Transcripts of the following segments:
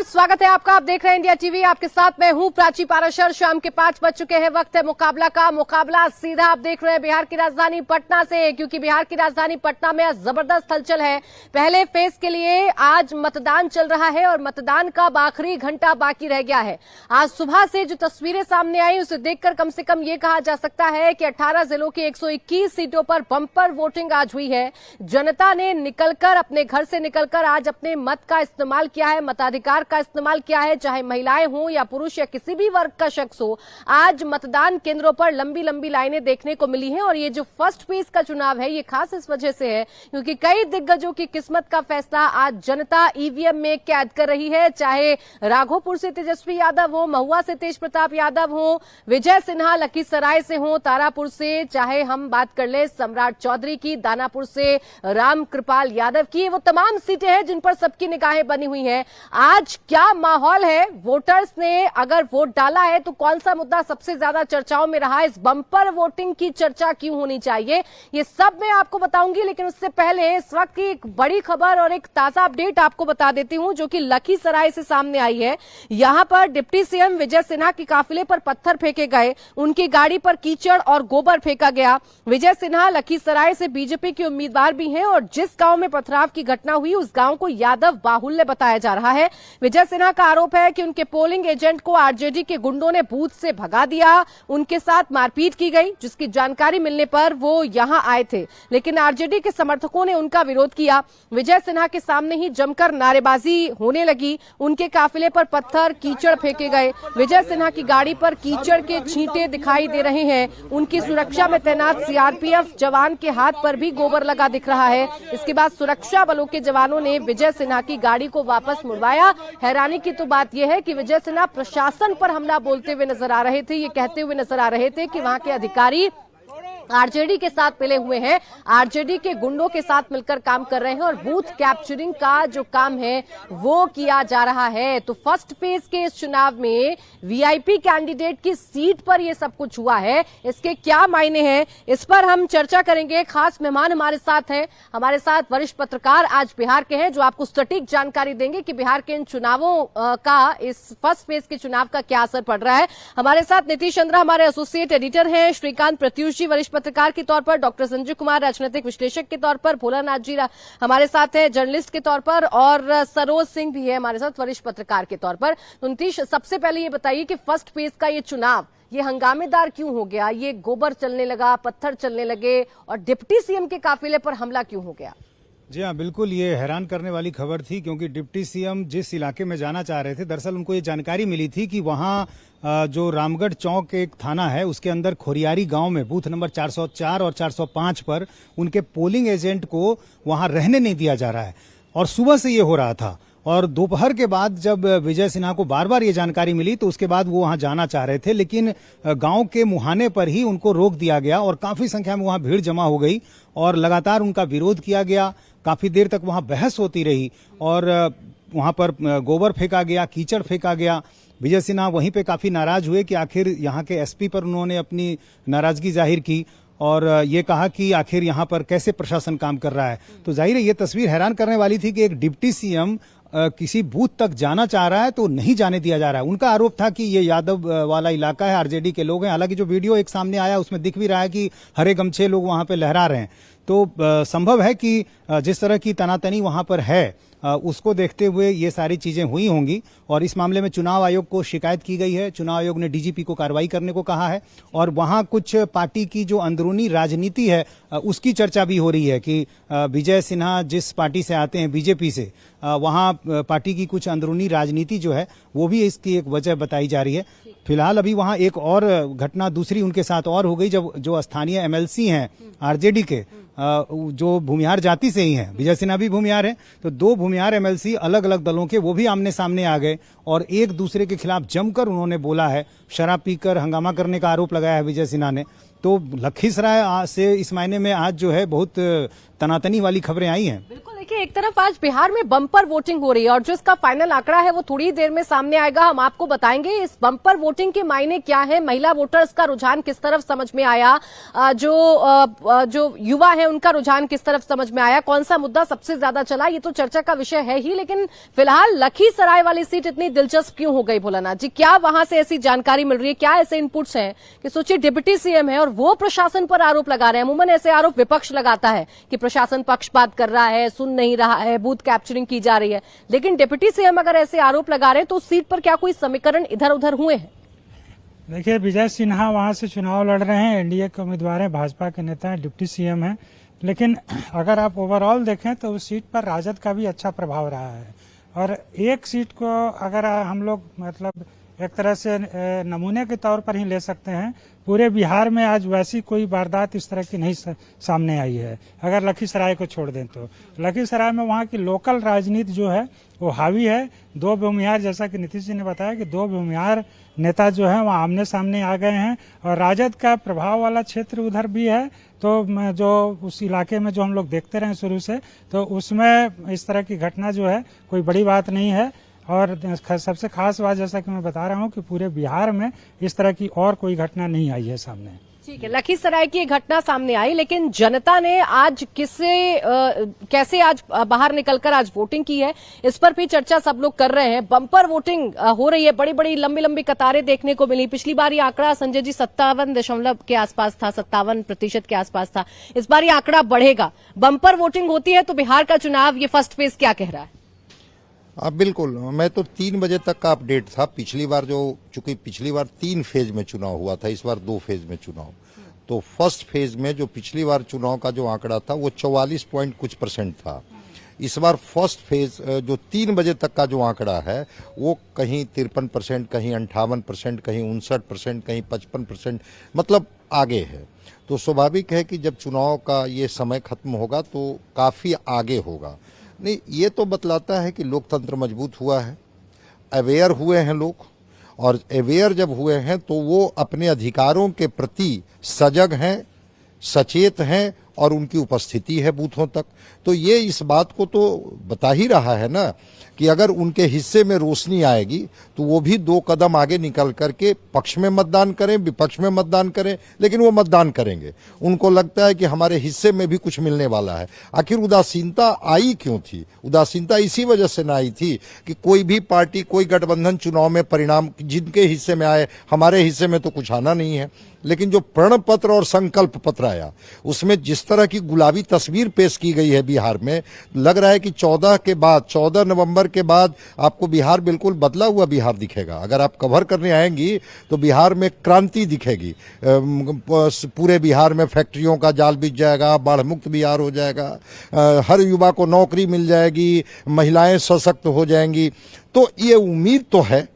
स्वागत है आपका। आप देख रहे हैं इंडिया टीवी। आपके साथ मैं हूं प्राची पाराशर। शाम के 5 बज चुके हैं। वक्त है मुकाबला का। मुकाबला सीधा आप देख रहे हैं बिहार की राजधानी पटना से, क्योंकि बिहार की राजधानी पटना में जबरदस्त हलचल है। पहले फेज के लिए आज मतदान चल रहा है और मतदान का आखिरी घंटा बाकी रह गया है। आज सुबह से जो तस्वीरें सामने आई उसे देखकर कम से कम ये कहा जा सकता है कि 18 जिलों की 121 सीटों पर बंपर वोटिंग आज हुई है। जनता ने निकलकर, अपने घर से निकलकर आज अपने मत का इस्तेमाल किया है, मताधिकार का इस्तेमाल किया है। चाहे महिलाएं हों या पुरुष या किसी भी वर्ग का शख्स हो, आज मतदान केंद्रों पर लंबी लंबी लाइनें देखने को मिली हैं। और ये जो फर्स्ट फेज का चुनाव है ये खास इस वजह से है क्योंकि कई दिग्गजों की किस्मत का फैसला आज जनता ईवीएम में कैद कर रही है। चाहे राघोपुर से तेजस्वी यादव हो, महुआ से तेज प्रताप यादव हो, विजय सिन्हा लखीसराय से हो, तारापुर से, चाहे हम बात कर ले सम्राट चौधरी की, दानापुर से राम कृपाल यादव की, वो तमाम सीटें हैं जिन पर सबकी निगाहें बनी हुई हैं। आज क्या माहौल है, वोटर्स ने अगर वोट डाला है तो कौन सा मुद्दा सबसे ज्यादा चर्चाओं में रहा, इस बंपर वोटिंग की चर्चा क्यों होनी चाहिए, ये सब मैं आपको बताऊंगी। लेकिन उससे पहले इस वक्त की एक बड़ी खबर और एक ताजा अपडेट आपको बता देती हूं जो कि लखीसराय से सामने आई है। यहां पर डिप्टी सीएम विजय सिन्हा के काफिले पर पत्थर फेंके गए, उनकी गाड़ी पर कीचड़ और गोबर फेंका गया। विजय सिन्हा लखीसराय से बीजेपी के उम्मीदवार भी हैं और जिस गांव में पथराव की घटना हुई उस गांव को यादव बाहुल्य बताया जा रहा है। विजय सिन्हा का आरोप है कि उनके पोलिंग एजेंट को आरजेडी के गुंडों ने बूथ से भगा दिया, उनके साथ मारपीट की गई, जिसकी जानकारी मिलने पर वो यहां आए थे, लेकिन आरजेडी के समर्थकों ने उनका विरोध किया। विजय सिन्हा के सामने ही जमकर नारेबाजी होने लगी, उनके काफिले पर पत्थर कीचड़ फेंके गए। विजय सिन्हा की गाड़ी पर कीचड़ के छींटे दिखाई दे रहे हैं। उनकी सुरक्षा में तैनात सीआरपीएफ जवान के हाथ पर भी गोबर लगा दिख रहा है। इसके बाद सुरक्षा बलों के जवानों ने विजय सिन्हा की गाड़ी को वापस मुड़वाया। हैरानी की तो बात यह है कि विजय सिन्हा प्रशासन पर हमला बोलते हुए नजर आ रहे थे, ये कहते हुए नजर आ रहे थे कि वहां के अधिकारी आरजेडी के साथ मिले हुए हैं, आरजेडी के गुंडों के साथ मिलकर काम कर रहे हैं और बूथ कैप्चरिंग का जो काम है वो किया जा रहा है। तो फर्स्ट फेज के इस चुनाव में वीआईपी कैंडिडेट की सीट पर ये सब कुछ हुआ है, इसके क्या मायने हैं, इस पर हम चर्चा करेंगे। खास मेहमान हमारे साथ हैं, हमारे साथ वरिष्ठ पत्रकार आज बिहार के हैं जो आपको सटीक जानकारी देंगे कि बिहार के इन चुनावों का, इस फर्स्ट फेज के चुनाव का क्या असर पड़ रहा है। हमारे साथ नीतीश चंद्रा हमारे एसोसिएट एडिटर हैं, श्रीकांत प्रत्युष जी वरिष्ठ पत्रकार के तौर पर, डॉक्टर संजय कुमार राजनीतिक विश्लेषक के तौर पर, भोलानाथ जी हमारे साथ है जर्नलिस्ट के तौर पर और सरोज सिंह भी है हमारे साथ वरिष्ठ पत्रकार के तौर पर। तो नीतीश, सबसे पहले ये बताइए कि फर्स्ट फेज का ये चुनाव ये हंगामेदार क्यों हो गया, ये गोबर चलने लगा, पत्थर चलने लगे और डिप्टी सीएम के काफिले पर हमला क्यों हो गया? जी हाँ, बिल्कुल ये हैरान करने वाली खबर थी क्योंकि डिप्टी सीएम जिस इलाके में जाना चाह रहे थे, दरअसल उनको ये जानकारी मिली थी कि वहाँ जो रामगढ़ चौक एक थाना है उसके अंदर खोरियारी गांव में बूथ नंबर 404 और 405 पर उनके पोलिंग एजेंट को वहाँ रहने नहीं दिया जा रहा है और सुबह से ये हो रहा था। और दोपहर के बाद जब विजय सिन्हा को बार बार ये जानकारी मिली तो उसके बाद वो वहां जाना चाह रहे थे, लेकिन गांव के मुहाने पर ही उनको रोक दिया गया और काफी संख्या में वहां भीड़ जमा हो गई और लगातार उनका विरोध किया गया। काफी देर तक वहां बहस होती रही और वहां पर गोबर फेंका गया, कीचड़ फेंका गया। विजय सिन्हा वहीं पे काफी नाराज हुए कि आखिर यहाँ के एसपी पर उन्होंने अपनी नाराजगी जाहिर की और ये कहा कि आखिर यहाँ पर कैसे प्रशासन काम कर रहा है। तो जाहिर है ये तस्वीर हैरान करने वाली थी कि एक डिप्टी सीएम किसी बूथ तक जाना चाह रहा है तो नहीं जाने दिया जा रहा है। उनका आरोप था कि ये यादव वाला इलाका है, आरजेडी के लोग हैं। हालांकि जो वीडियो एक सामने आया उसमें दिख भी रहा है कि हरे गमछे लोग वहां पे लहरा रहे हैं। तो संभव है कि जिस तरह की तनातनी वहां पर है उसको देखते हुए ये सारी चीजें हुई होंगी और इस मामले में चुनाव आयोग को शिकायत की गई है। चुनाव आयोग ने डीजीपी को कार्रवाई करने को कहा है और वहां कुछ पार्टी की जो अंदरूनी राजनीति है उसकी चर्चा भी हो रही है कि विजय सिन्हा जिस पार्टी से आते हैं, बीजेपी से, वहां पार्टी की कुछ अंदरूनी राजनीति जो है वो भी इसकी एक वजह बताई जा रही है। फिलहाल अभी वहां एक और घटना दूसरी उनके साथ और हो गई जब जो स्थानीय एमएलसी हैं आरजेडी के, जो भूमिहार जाति से ही हैं, विजय सिन्हा भी भूमिहार हैं, तो दो भूमिहार एमएलसी अलग अलग दलों के वो भी आमने सामने आ गए और एक दूसरे के खिलाफ जमकर उन्होंने बोला है, शराब पीकर हंगामा करने का आरोप लगाया है विजय सिन्हा ने। तो लखीसराय से इस मायने में आज जो है बहुत तनातनी वाली खबरें आई हैं। बिल्कुल। देखिए, एक तरफ आज बिहार में बम्पर वोटिंग हो रही है और जो इसका फाइनल आंकड़ा है वो थोड़ी ही देर में सामने आएगा। हम आपको बताएंगे इस बम्पर वोटिंग के मायने क्या है, महिला वोटर्स का रुझान किस तरफ समझ में आया, जो युवा है उनका रुझान किस तरफ समझ में आया, कौन सा मुद्दा सबसे ज्यादा चला, ये तो चर्चा का विषय है ही। लेकिन फिलहाल लखीसराय वाली सीट इतनी दिलचस्प क्यों हो गई भोलानाथ जी? क्या वहां से ऐसी जानकारी मिल रही है, क्या ऐसे इनपुट्स हैं कि सोचिए डिप्टी सीएम है और वो प्रशासन पर आरोप लगा रहे हैं। अमूमन ऐसे आरोप विपक्ष लगाता है कि प्रशासन पक्षपात कर रहा है, सुन नहीं रहा है, बूथ कैप्चरिंग की जा रही है, लेकिन डिप्टी सीएम अगर ऐसे आरोप लगा रहे हैं तो उस सीट पर क्या कोई समीकरण इधर उधर हुए हैं? देखिए, विजय सिन्हा वहां से चुनाव लड़ रहे हैं, एनडीए के उम्मीदवार हैं, भाजपा के नेता हैं, डिप्टी सीएम हैं। लेकिन अगर आप ओवरऑल देखें तो उस सीट पर राजद का भी अच्छा प्रभाव रहा है। और एक सीट को अगर हम लोग मतलब एक तरह से नमूने के तौर पर ही ले सकते हैं, पूरे बिहार में आज वैसी कोई वारदात इस तरह की नहीं सामने आई है अगर लखीसराय को छोड़ दें तो। लखीसराय में वहाँ की लोकल राजनीति जो है वो हावी है। दो भूमिहार, जैसा कि नीतीश जी ने बताया कि दो भूमिहार नेता जो है वहाँ आमने सामने आ गए हैं और राजद का प्रभाव वाला क्षेत्र उधर भी है। तो जो उस इलाके में जो हम लोग देखते रहे शुरू से, तो उसमें इस तरह की घटना जो है कोई बड़ी बात नहीं है। और सबसे खास बात, जैसा कि मैं बता रहा हूं कि पूरे बिहार में इस तरह की और कोई घटना नहीं आई है सामने। ठीक है, लखीसराय की घटना सामने आई, लेकिन जनता ने आज कैसे आज बाहर निकलकर आज वोटिंग की है, इस पर भी चर्चा सब लोग कर रहे हैं। बम्पर वोटिंग हो रही है, बड़ी बड़ी लंबी लंबी कतारें देखने को मिली। पिछली बार ये आंकड़ा संजय जी 57% के आसपास था, 57% के आसपास था। इस बार ये आंकड़ा बढ़ेगा। बम्पर वोटिंग होती है तो बिहार का चुनाव ये फर्स्ट फेज क्या कह रहा है? बिल्कुल, मैं तो 3 बजे तक का अपडेट था। पिछली बार चूंकि पिछली बार 3 फेज में चुनाव हुआ था, इस बार 2 फेज में चुनाव। तो फर्स्ट फेज में जो पिछली बार चुनाव का जो आंकड़ा था वो 44 पॉइंट कुछ % था। इस बार फर्स्ट फेज जो 3 बजे तक का जो आंकड़ा है वो कहीं 53%, कहीं 58%, कहीं 59%, कहीं 55%, मतलब आगे है। तो स्वाभाविक है कि जब चुनाव का ये समय खत्म होगा तो काफी आगे होगा। नहीं, ये तो बतलाता है कि लोकतंत्र मजबूत हुआ है, अवेयर हुए हैं लोग, और अवेयर जब हुए हैं तो वो अपने अधिकारों के प्रति सजग हैं, सचेत हैं और उनकी उपस्थिति है बूथों तक। तो ये इस बात को तो बता ही रहा है ना कि अगर उनके हिस्से में रोशनी आएगी तो वो भी 2 कदम आगे निकल करके पक्ष में मतदान करें, विपक्ष में मतदान करें, लेकिन वो मतदान करेंगे। उनको लगता है कि हमारे हिस्से में भी कुछ मिलने वाला है। आखिर उदासीनता आई क्यों थी? उदासीनता इसी वजह से ना आई थी कि कोई भी पार्टी, कोई गठबंधन चुनाव में परिणाम जिनके हिस्से में आए, हमारे हिस्से में तो कुछ आना नहीं है। लेकिन जो प्रण पत्र और संकल्प पत्र आया उसमें जिस तरह की गुलाबी तस्वीर पेश की गई है बिहार में, लग रहा है कि 14 नवंबर के बाद आपको बिहार बिल्कुल बदला हुआ बिहार दिखेगा। अगर आप कवर करने आएंगी तो बिहार में क्रांति दिखेगी। पूरे बिहार में फैक्ट्रियों का जाल बिछ जाएगा, बाढ़ मुक्त बिहार हो जाएगा, हर युवा को नौकरी मिल जाएगी, महिलाएं सशक्त हो जाएंगी। तो ये उम्मीद तो है।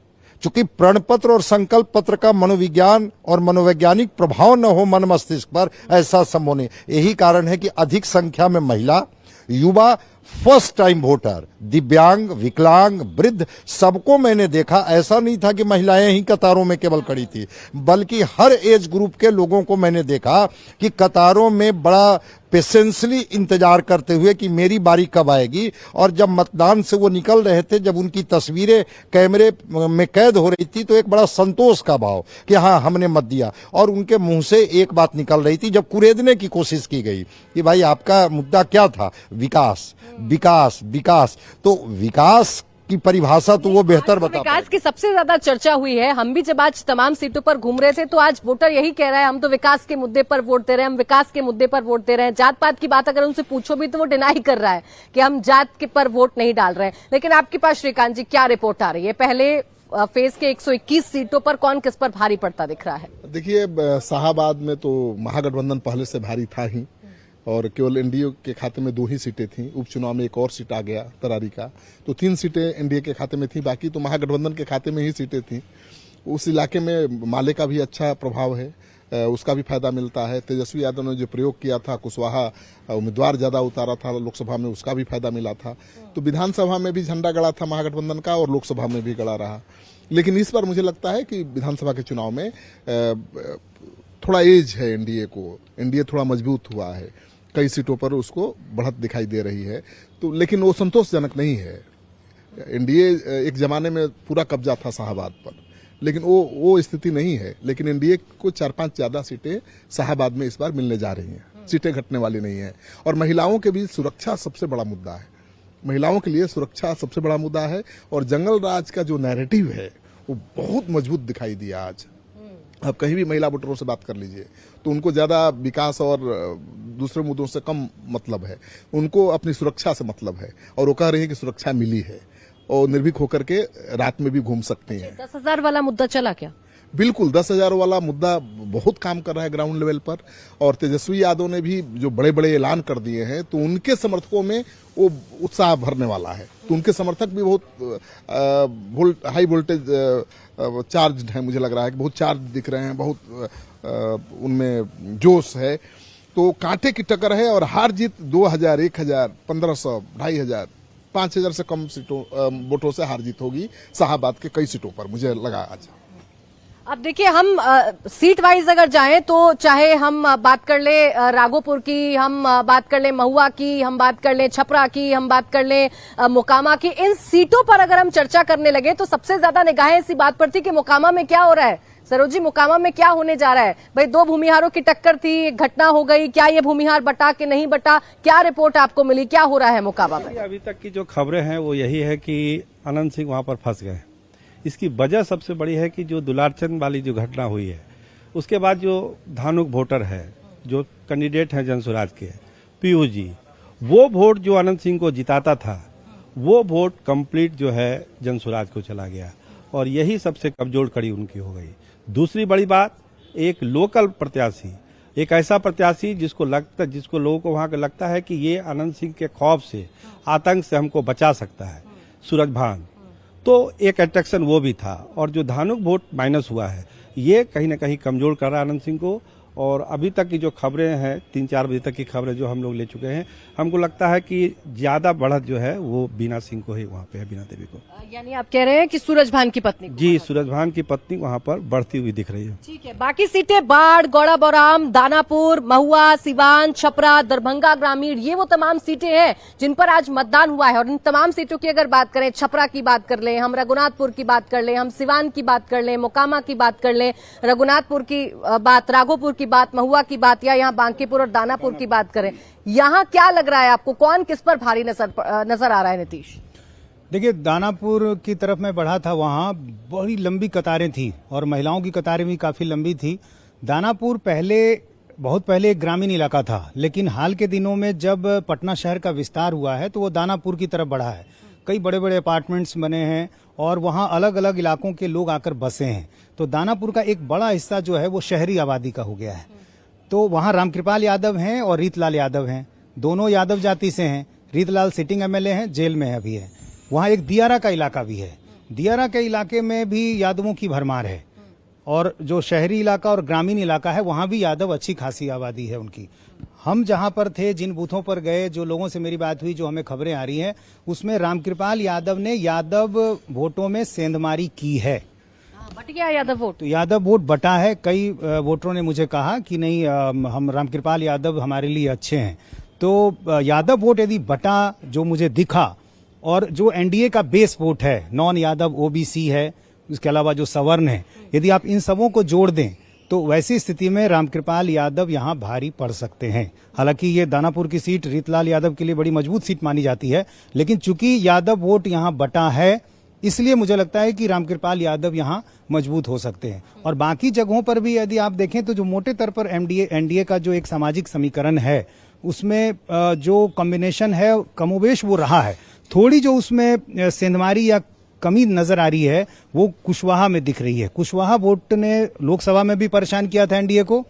चूंकि प्रण पत्र और संकल्प पत्र का मनोविज्ञान और मनोवैज्ञानिक प्रभाव न हो मन मस्तिष्क पर, ऐसा संभव नहीं। यही कारण है कि अधिक संख्या में महिला, युवा, फर्स्ट टाइम वोटर, दिव्यांग, विकलांग, वृद्ध, सबको मैंने देखा। ऐसा नहीं था कि महिलाएं ही कतारों में केवल खड़ी थी, बल्कि हर एज ग्रुप के लोगों को मैंने देखा कि कतारों में बड़ा पेशेंसली इंतजार करते हुए कि मेरी बारी कब आएगी। और जब मतदान से वो निकल रहे थे, जब उनकी तस्वीरें कैमरे में कैद हो रही थी, तो एक बड़ा संतोष का भाव कि हाँ, हमने मत दिया। और उनके मुंह से एक बात निकल रही थी जब कुरेदने की कोशिश की गई कि भाई आपका मुद्दा क्या था? विकास, विकास, विकास। तो विकास की परिभाषा तो वो बेहतर बता पाएगा। विकास की सबसे ज्यादा चर्चा हुई है। हम भी जब आज तमाम सीटों पर घूम रहे थे तो आज वोटर यही कह रहा है, हम तो विकास के मुद्दे पर वोट दे रहे हैं, हम विकास के मुद्दे पर वोट दे रहे हैं। जात पात की बात अगर उनसे पूछो भी तो वो डिनाई कर रहा है कि हम जात के पर वोट नहीं डाल रहे हैं। लेकिन आपके पास श्रीकांत जी क्या रिपोर्ट आ रही है? पहले फेज के 121 सीटों पर कौन किस पर भारी पड़ता दिख रहा है? देखिए, शाहाबाद में तो महागठबंधन पहले से भारी था ही, और केवल एनडीए के खाते में 2 ही सीटें थीं। उपचुनाव में एक और सीट आ गया तरारी का, तो 3 सीटें एनडीए के खाते में थी, बाकी तो महागठबंधन के खाते में ही सीटें थीं। उस इलाके में माले का भी अच्छा प्रभाव है, उसका भी फायदा मिलता है। तेजस्वी यादव ने जो प्रयोग किया था, कुशवाहा उम्मीदवार ज्यादा उतारा था लोकसभा में, उसका भी फायदा मिला था। तो विधानसभा में भी झंडा गड़ा था महागठबंधन का और लोकसभा में भी गड़ा रहा। लेकिन इस बार मुझे लगता है कि विधानसभा के चुनाव में थोड़ा एज है एनडीए को, एनडीए थोड़ा मजबूत हुआ है। कई सीटों पर उसको बढ़त दिखाई दे रही है। तो लेकिन वो संतोषजनक नहीं है। एनडीए एक जमाने में पूरा कब्जा था शाहाबाद पर, लेकिन वो स्थिति नहीं है। लेकिन एनडीए को 4-5 ज्यादा सीटें शाहाबाद में इस बार मिलने जा रही हैं, सीटें घटने वाली नहीं है। और महिलाओं के बीच सुरक्षा सबसे बड़ा मुद्दा है, महिलाओं के लिए सुरक्षा सबसे बड़ा मुद्दा है। और जंगल राज का जो नैरेटिव है वो बहुत मजबूत दिखाई दिया आज। आप कहीं भी महिला वोटरों से बात कर लीजिए तो उनको ज्यादा विकास और दूसरे मुद्दों से कम मतलब है, उनको अपनी सुरक्षा से मतलब है। और वो कह रही है कि सुरक्षा मिली है और निर्भीक होकर के रात में भी घूम सकती हैं। 10,000 वाला मुद्दा चला क्या? बिल्कुल 10,000 वाला मुद्दा बहुत काम कर रहा है ग्राउंड लेवल पर। और तेजस्वी यादव ने भी जो बड़े बड़े ऐलान कर दिए हैं तो उनके समर्थकों में वो उत्साह भरने वाला है। तो उनके समर्थक भी बहुत हाई वोल्टेज चार्ज है, मुझे लग रहा है कि बहुत चार्ज दिख रहे हैं, बहुत उनमें जोश है। तो कांटे की टक्कर है और हार जीत 2,000, 1,000, 1,500, 2,500, 5,000 से कम सीटों वोटों से हार जीत होगी शाहाबाद के कई सीटों पर, मुझे लगा आज। अब देखिए, हम सीट वाइज अगर जाएं तो चाहे हम बात कर ले राघोपुर की, हम बात कर ले महुआ की, हम बात कर ले छपरा की, हम बात कर ले मोकामा की, इन सीटों पर अगर हम चर्चा करने लगे तो सबसे ज्यादा निगाहें इसी बात पर थी कि मोकामा में क्या हो रहा है। सरोज जी, मोकामा में क्या होने जा रहा है? भाई, 2 भूमिहारों की टक्कर थी, एक घटना हो गई, क्या ये भूमिहार बटा कि नहीं बटा, क्या रिपोर्ट आपको मिली, क्या हो रहा है मोकामा में? अभी तक की जो खबरें हैं वो यही है कि अनंत सिंह वहां पर फंस गए। इसकी वजह सबसे बड़ी है कि जो दुलारचंद वाली जो घटना हुई है, उसके बाद जो धानुक वोटर है, जो कैंडिडेट हैं जनसुराज के पीयू जी, वो वोट जो अनंत सिंह को जिताता था वो वोट कंप्लीट जो है जनसुराज को चला गया और यही सबसे कमजोर कड़ी उनकी हो गई। दूसरी बड़ी बात, एक लोकल प्रत्याशी, एक ऐसा प्रत्याशी जिसको लोगों को वहां का लगता है कि ये अनंत सिंह के खौफ से, आतंक से हमको बचा सकता है, सूरज भान, तो एक अट्रैक्शन वो भी था। और जो धानुक वोट माइनस हुआ है ये कहीं ना कहीं कमजोर कर रहा है अनंत सिंह को। और अभी तक की जो खबरें हैं, 3-4 बजे तक की खबरें जो हम लोग ले चुके हैं, हमको लगता है कि ज्यादा बढ़त जो है वो बीना सिंह को ही वहाँ पे है, बीना देवी को। यानी आप कह रहे हैं कि सूरज भान की पत्नी को? जी, सूरज भान की पत्नी वहाँ पर बढ़ती हुई दिख रही है। ठीक है, बाकी सीटें बाढ़, गौड़ा बौराम, दानापुर, महुआ, सिवान, छपरा, दरभंगा ग्रामीण, ये वो तमाम सीटें हैं जिन पर आज मतदान हुआ है। और इन तमाम सीटों की अगर बात करें, छपरा की बात कर लें, हम रघुनाथपुर की बात कर लें, हम सिवान की बात कर लें, मोकामा की बात कर लें, रघुनाथपुर की बात, राघोपुर की बात, महुआ की बात, या यहाँ बांकीपुर और दानापुर की बात करें, यहाँ क्या लग रहा है आपको, कौन किस पर भारी नजर आ रहा है? नीतीश, देखिए, दानापुर की तरफ मैं बढ़ा था, वहां बड़ी लंबी कतारें थी और महिलाओं की कतारें भी काफी लंबी थी। दानापुर बहुत पहले एक ग्रामीण इलाका था, लेकिन हाल के दिनों में जब पटना शहर का विस्तार हुआ है तो वो दानापुर की तरफ बढ़ा है। कई बड़े बड़े अपार्टमेंट्स बने हैं और वहां अलग अलग इलाकों के लोग आकर बसे हैं। तो दानापुर का एक बड़ा हिस्सा जो है वो शहरी आबादी का हो गया है। तो वहां रामकृपाल यादव हैं और रीतलाल यादव हैं, दोनों यादव जाति से हैं। रीतलाल सिटिंग एमएलए हैं, जेल में अभी है। वहां एक दियारा का इलाका भी है, दियारा के इलाके में भी यादवों की भरमार है। और जो शहरी इलाका और ग्रामीण इलाका है वहां भी यादव अच्छी खासी आबादी है उनकी। हम जहां पर थे, जिन बूथों पर गए, जो लोगों से मेरी बात हुई, जो हमें खबरें आ रही हैं, उसमें रामकृपाल यादव ने यादव वोटों में सेंधमारी की है। बट गया यादव वोट? तो यादव वोट बटा है। कई वोटरों ने मुझे कहा कि नहीं, हम रामकृपाल यादव हमारे लिए अच्छे हैं। तो यादव वोट यदि बटा, जो मुझे दिखा, और जो एनडीए का बेस वोट है, नॉन यादव ओबीसी है, उसके अलावा जो सवर्ण है, यदि आप इन सबों को जोड़ दें तो वैसी स्थिति में रामकृपाल यादव यहां भारी पड़ सकते हैं। हालांकि ये दानापुर की सीट रीतलाल यादव के लिए बड़ी मजबूत सीट मानी जाती है, लेकिन चूंकि यादव वोट यहां बटा है, इसलिए मुझे लगता है कि रामकृपाल यादव यहां मजबूत हो सकते हैं। और बाकी जगहों पर भी यदि आप देखें तो जो मोटे तौर पर एनडीए का जो एक सामाजिक समीकरण है, उसमें जो कॉम्बिनेशन है कमोबेश वो रहा है। थोड़ी जो उसमें सेंधमारी या कमी नजर आ रही है वो कुशवाहा में दिख रही है। कुशवाहा वोट ने लोकसभा में भी परेशान किया था एनडीए को।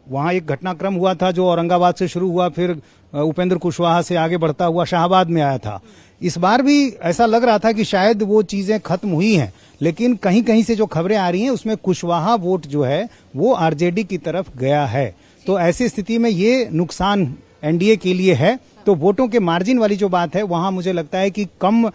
वहां एक घटनाक्रम हुआ था जो औरंगाबाद से शुरू हुआ, फिर उपेंद्र कुशवाहा से आगे बढ़ता हुआ शाहाबाद में आया था। इस बार भी ऐसा लग रहा था कि शायद वो चीजें खत्म हुई हैं, लेकिन कहीं कहीं से जो खबरें आ रही हैं उसमें कुशवाहा वोट जो है वो आरजेडी की तरफ गया है। तो ऐसी स्थिति में ये नुकसान एनडीए के लिए है। तो वोटों के मार्जिन वाली जो बात है वहां मुझे लगता है कि कम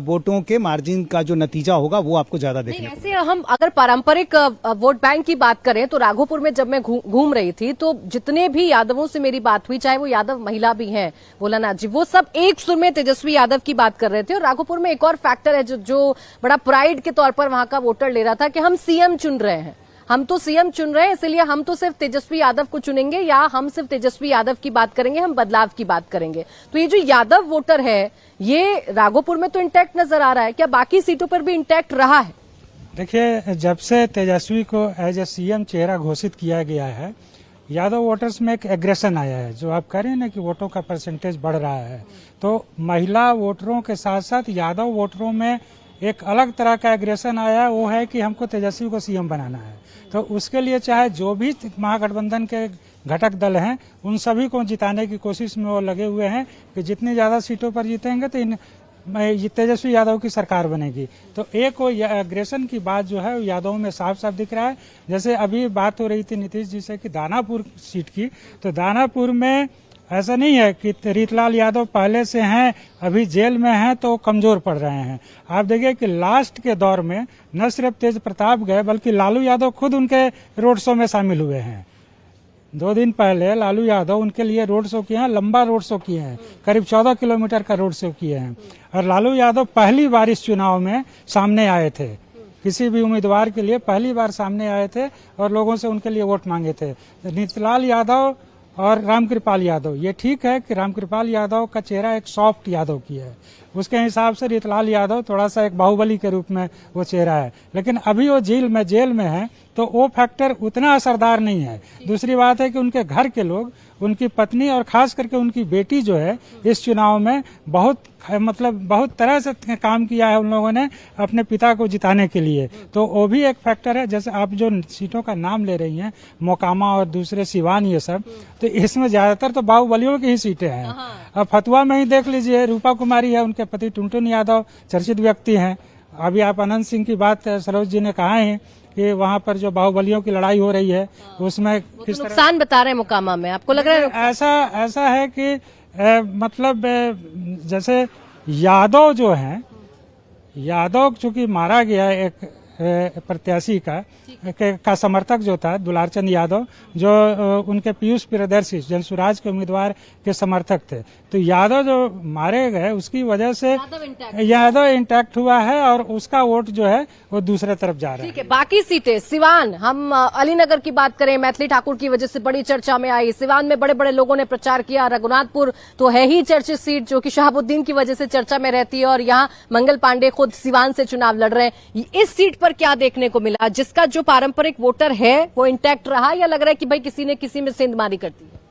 वोटों के मार्जिन का जो नतीजा होगा वो आपको ज्यादा देखने नहीं, ऐसे हम अगर पारंपरिक वोट बैंक की बात करें तो राघोपुर में जब मैं घूम रही थी तो जितने भी यादवों से मेरी बात हुई, चाहे वो यादव महिला भी हैं भोलानाथ जी, वो सब एक सुर में तेजस्वी यादव की बात कर रहे थे। और राघोपुर में एक और फैक्टर है जो बड़ा प्राइड के तौर पर वहां का वोटर ले रहा था कि हम सीएम चुन रहे हैं, हम तो सीएम चुन रहे हैं, इसलिए हम तो सिर्फ तेजस्वी यादव को चुनेंगे या हम सिर्फ तेजस्वी यादव की बात करेंगे, हम बदलाव की बात करेंगे। तो ये जो यादव वोटर है ये राघोपुर में तो इंटैक्ट नजर आ रहा है, क्या बाकी सीटों पर भी इंटैक्ट रहा है? देखिए, जब से तेजस्वी को एज ए सीएम चेहरा घोषित किया गया है, यादव वोटर्स में एक एग्रेशन आया है। जो आप कह रहे हैं ना कि वोटों का परसेंटेज बढ़ रहा है, तो महिला वोटरों के साथ साथ यादव वोटरों में एक अलग तरह का एग्रेशन आया है, वो है कि हमको तेजस्वी को सीएम बनाना है। तो उसके लिए चाहे जो भी महागठबंधन के घटक दल हैं उन सभी को जिताने की कोशिश में वो लगे हुए हैं कि जितनी ज्यादा सीटों पर जीतेंगे तो तेजस्वी यादव की सरकार बनेगी। तो एक वो एग्रेशन की बात जो है यादवों में साफ साफ दिख रहा है। जैसे अभी बात हो रही थी नीतीश जी से कि दानापुर सीट की, तो दानापुर में ऐसा नहीं है कि रीतलाल यादव पहले से हैं, अभी जेल में हैं तो कमजोर पड़ रहे हैं। आप देखिए कि लास्ट के दौर में न सिर्फ तेज प्रताप गए बल्कि लालू यादव खुद उनके रोड शो में शामिल हुए हैं। 2 दिन पहले लालू यादव उनके लिए रोड शो किए हैं, लंबा रोड शो किए हैं, करीब 14 किलोमीटर का रोड शो किए हैं। और लालू यादव पहली बार इस चुनाव में सामने आए थे, किसी भी उम्मीदवार के लिए पहली बार सामने आए थे और लोगों से उनके लिए वोट मांगे थे। नीतलाल यादव और रामकृपाल यादव, ये ठीक है कि रामकृपाल यादव का चेहरा एक सॉफ्ट यादव की है, उसके हिसाब से रीतलाल यादव थोड़ा सा एक बाहुबली के रूप में वो चेहरा है, लेकिन अभी वो जेल में है तो वो फैक्टर उतना असरदार नहीं है। दूसरी बात है कि उनके घर के लोग, उनकी पत्नी और खास करके उनकी बेटी जो है इस चुनाव में बहुत तरह से काम किया है उन लोगों ने अपने पिता को जिताने के लिए, तो वो भी एक फैक्टर है। जैसे आप जो सीटों का नाम ले रही हैं, मोकामा और दूसरे सिवान, ये सब, तो इसमें ज्यादातर तो बाहुबलियों की ही सीटें हैं। अब फतुआ में ही देख लीजिए, रूपा कुमारी है, उनके पति टुनटुन यादव चर्चित व्यक्ति हैं। अभी आप अनंत सिंह की बात सरोज जी ने कहा है कि वहाँ पर जो बाहुबलियों की लड़ाई हो रही है उसमें किस तरह नुकसान बता रहे हैं मोकामा में, आपको लग रहा है? ऐसा है कि जैसे यादव जो हैं, यादव चूंकि मारा गया एक प्रत्याशी का समर्थक जो था दुलारचंद यादव, जो उनके पीयूष प्रियदर्शी जनसुराज के उम्मीदवार के समर्थक थे, तो यादव जो मारे गए उसकी वजह से यादव इंटैक्ट हुआ है और उसका वोट जो है वो दूसरे तरफ जा रहा है। ठीक है, बाकी सीटें, सिवान, हम अलीनगर की बात करें, मैथिली ठाकुर की वजह से बड़ी चर्चा में आई, सिवान में बड़े बड़े लोगों ने प्रचार किया। रघुनाथपुर तो है ही चर्चित सीट जो कि शहाबुद्दीन की वजह से चर्चा में रहती है और यहाँ मंगल पांडे खुद सिवान से चुनाव लड़ रहे हैं। इस सीट पर क्या देखने को मिला? जिसका जो पारंपरिक वोटर है वो इंटैक्ट रहा या लग रहा है कि भाई किसी ने किसी में सेंधमारी कर दी है?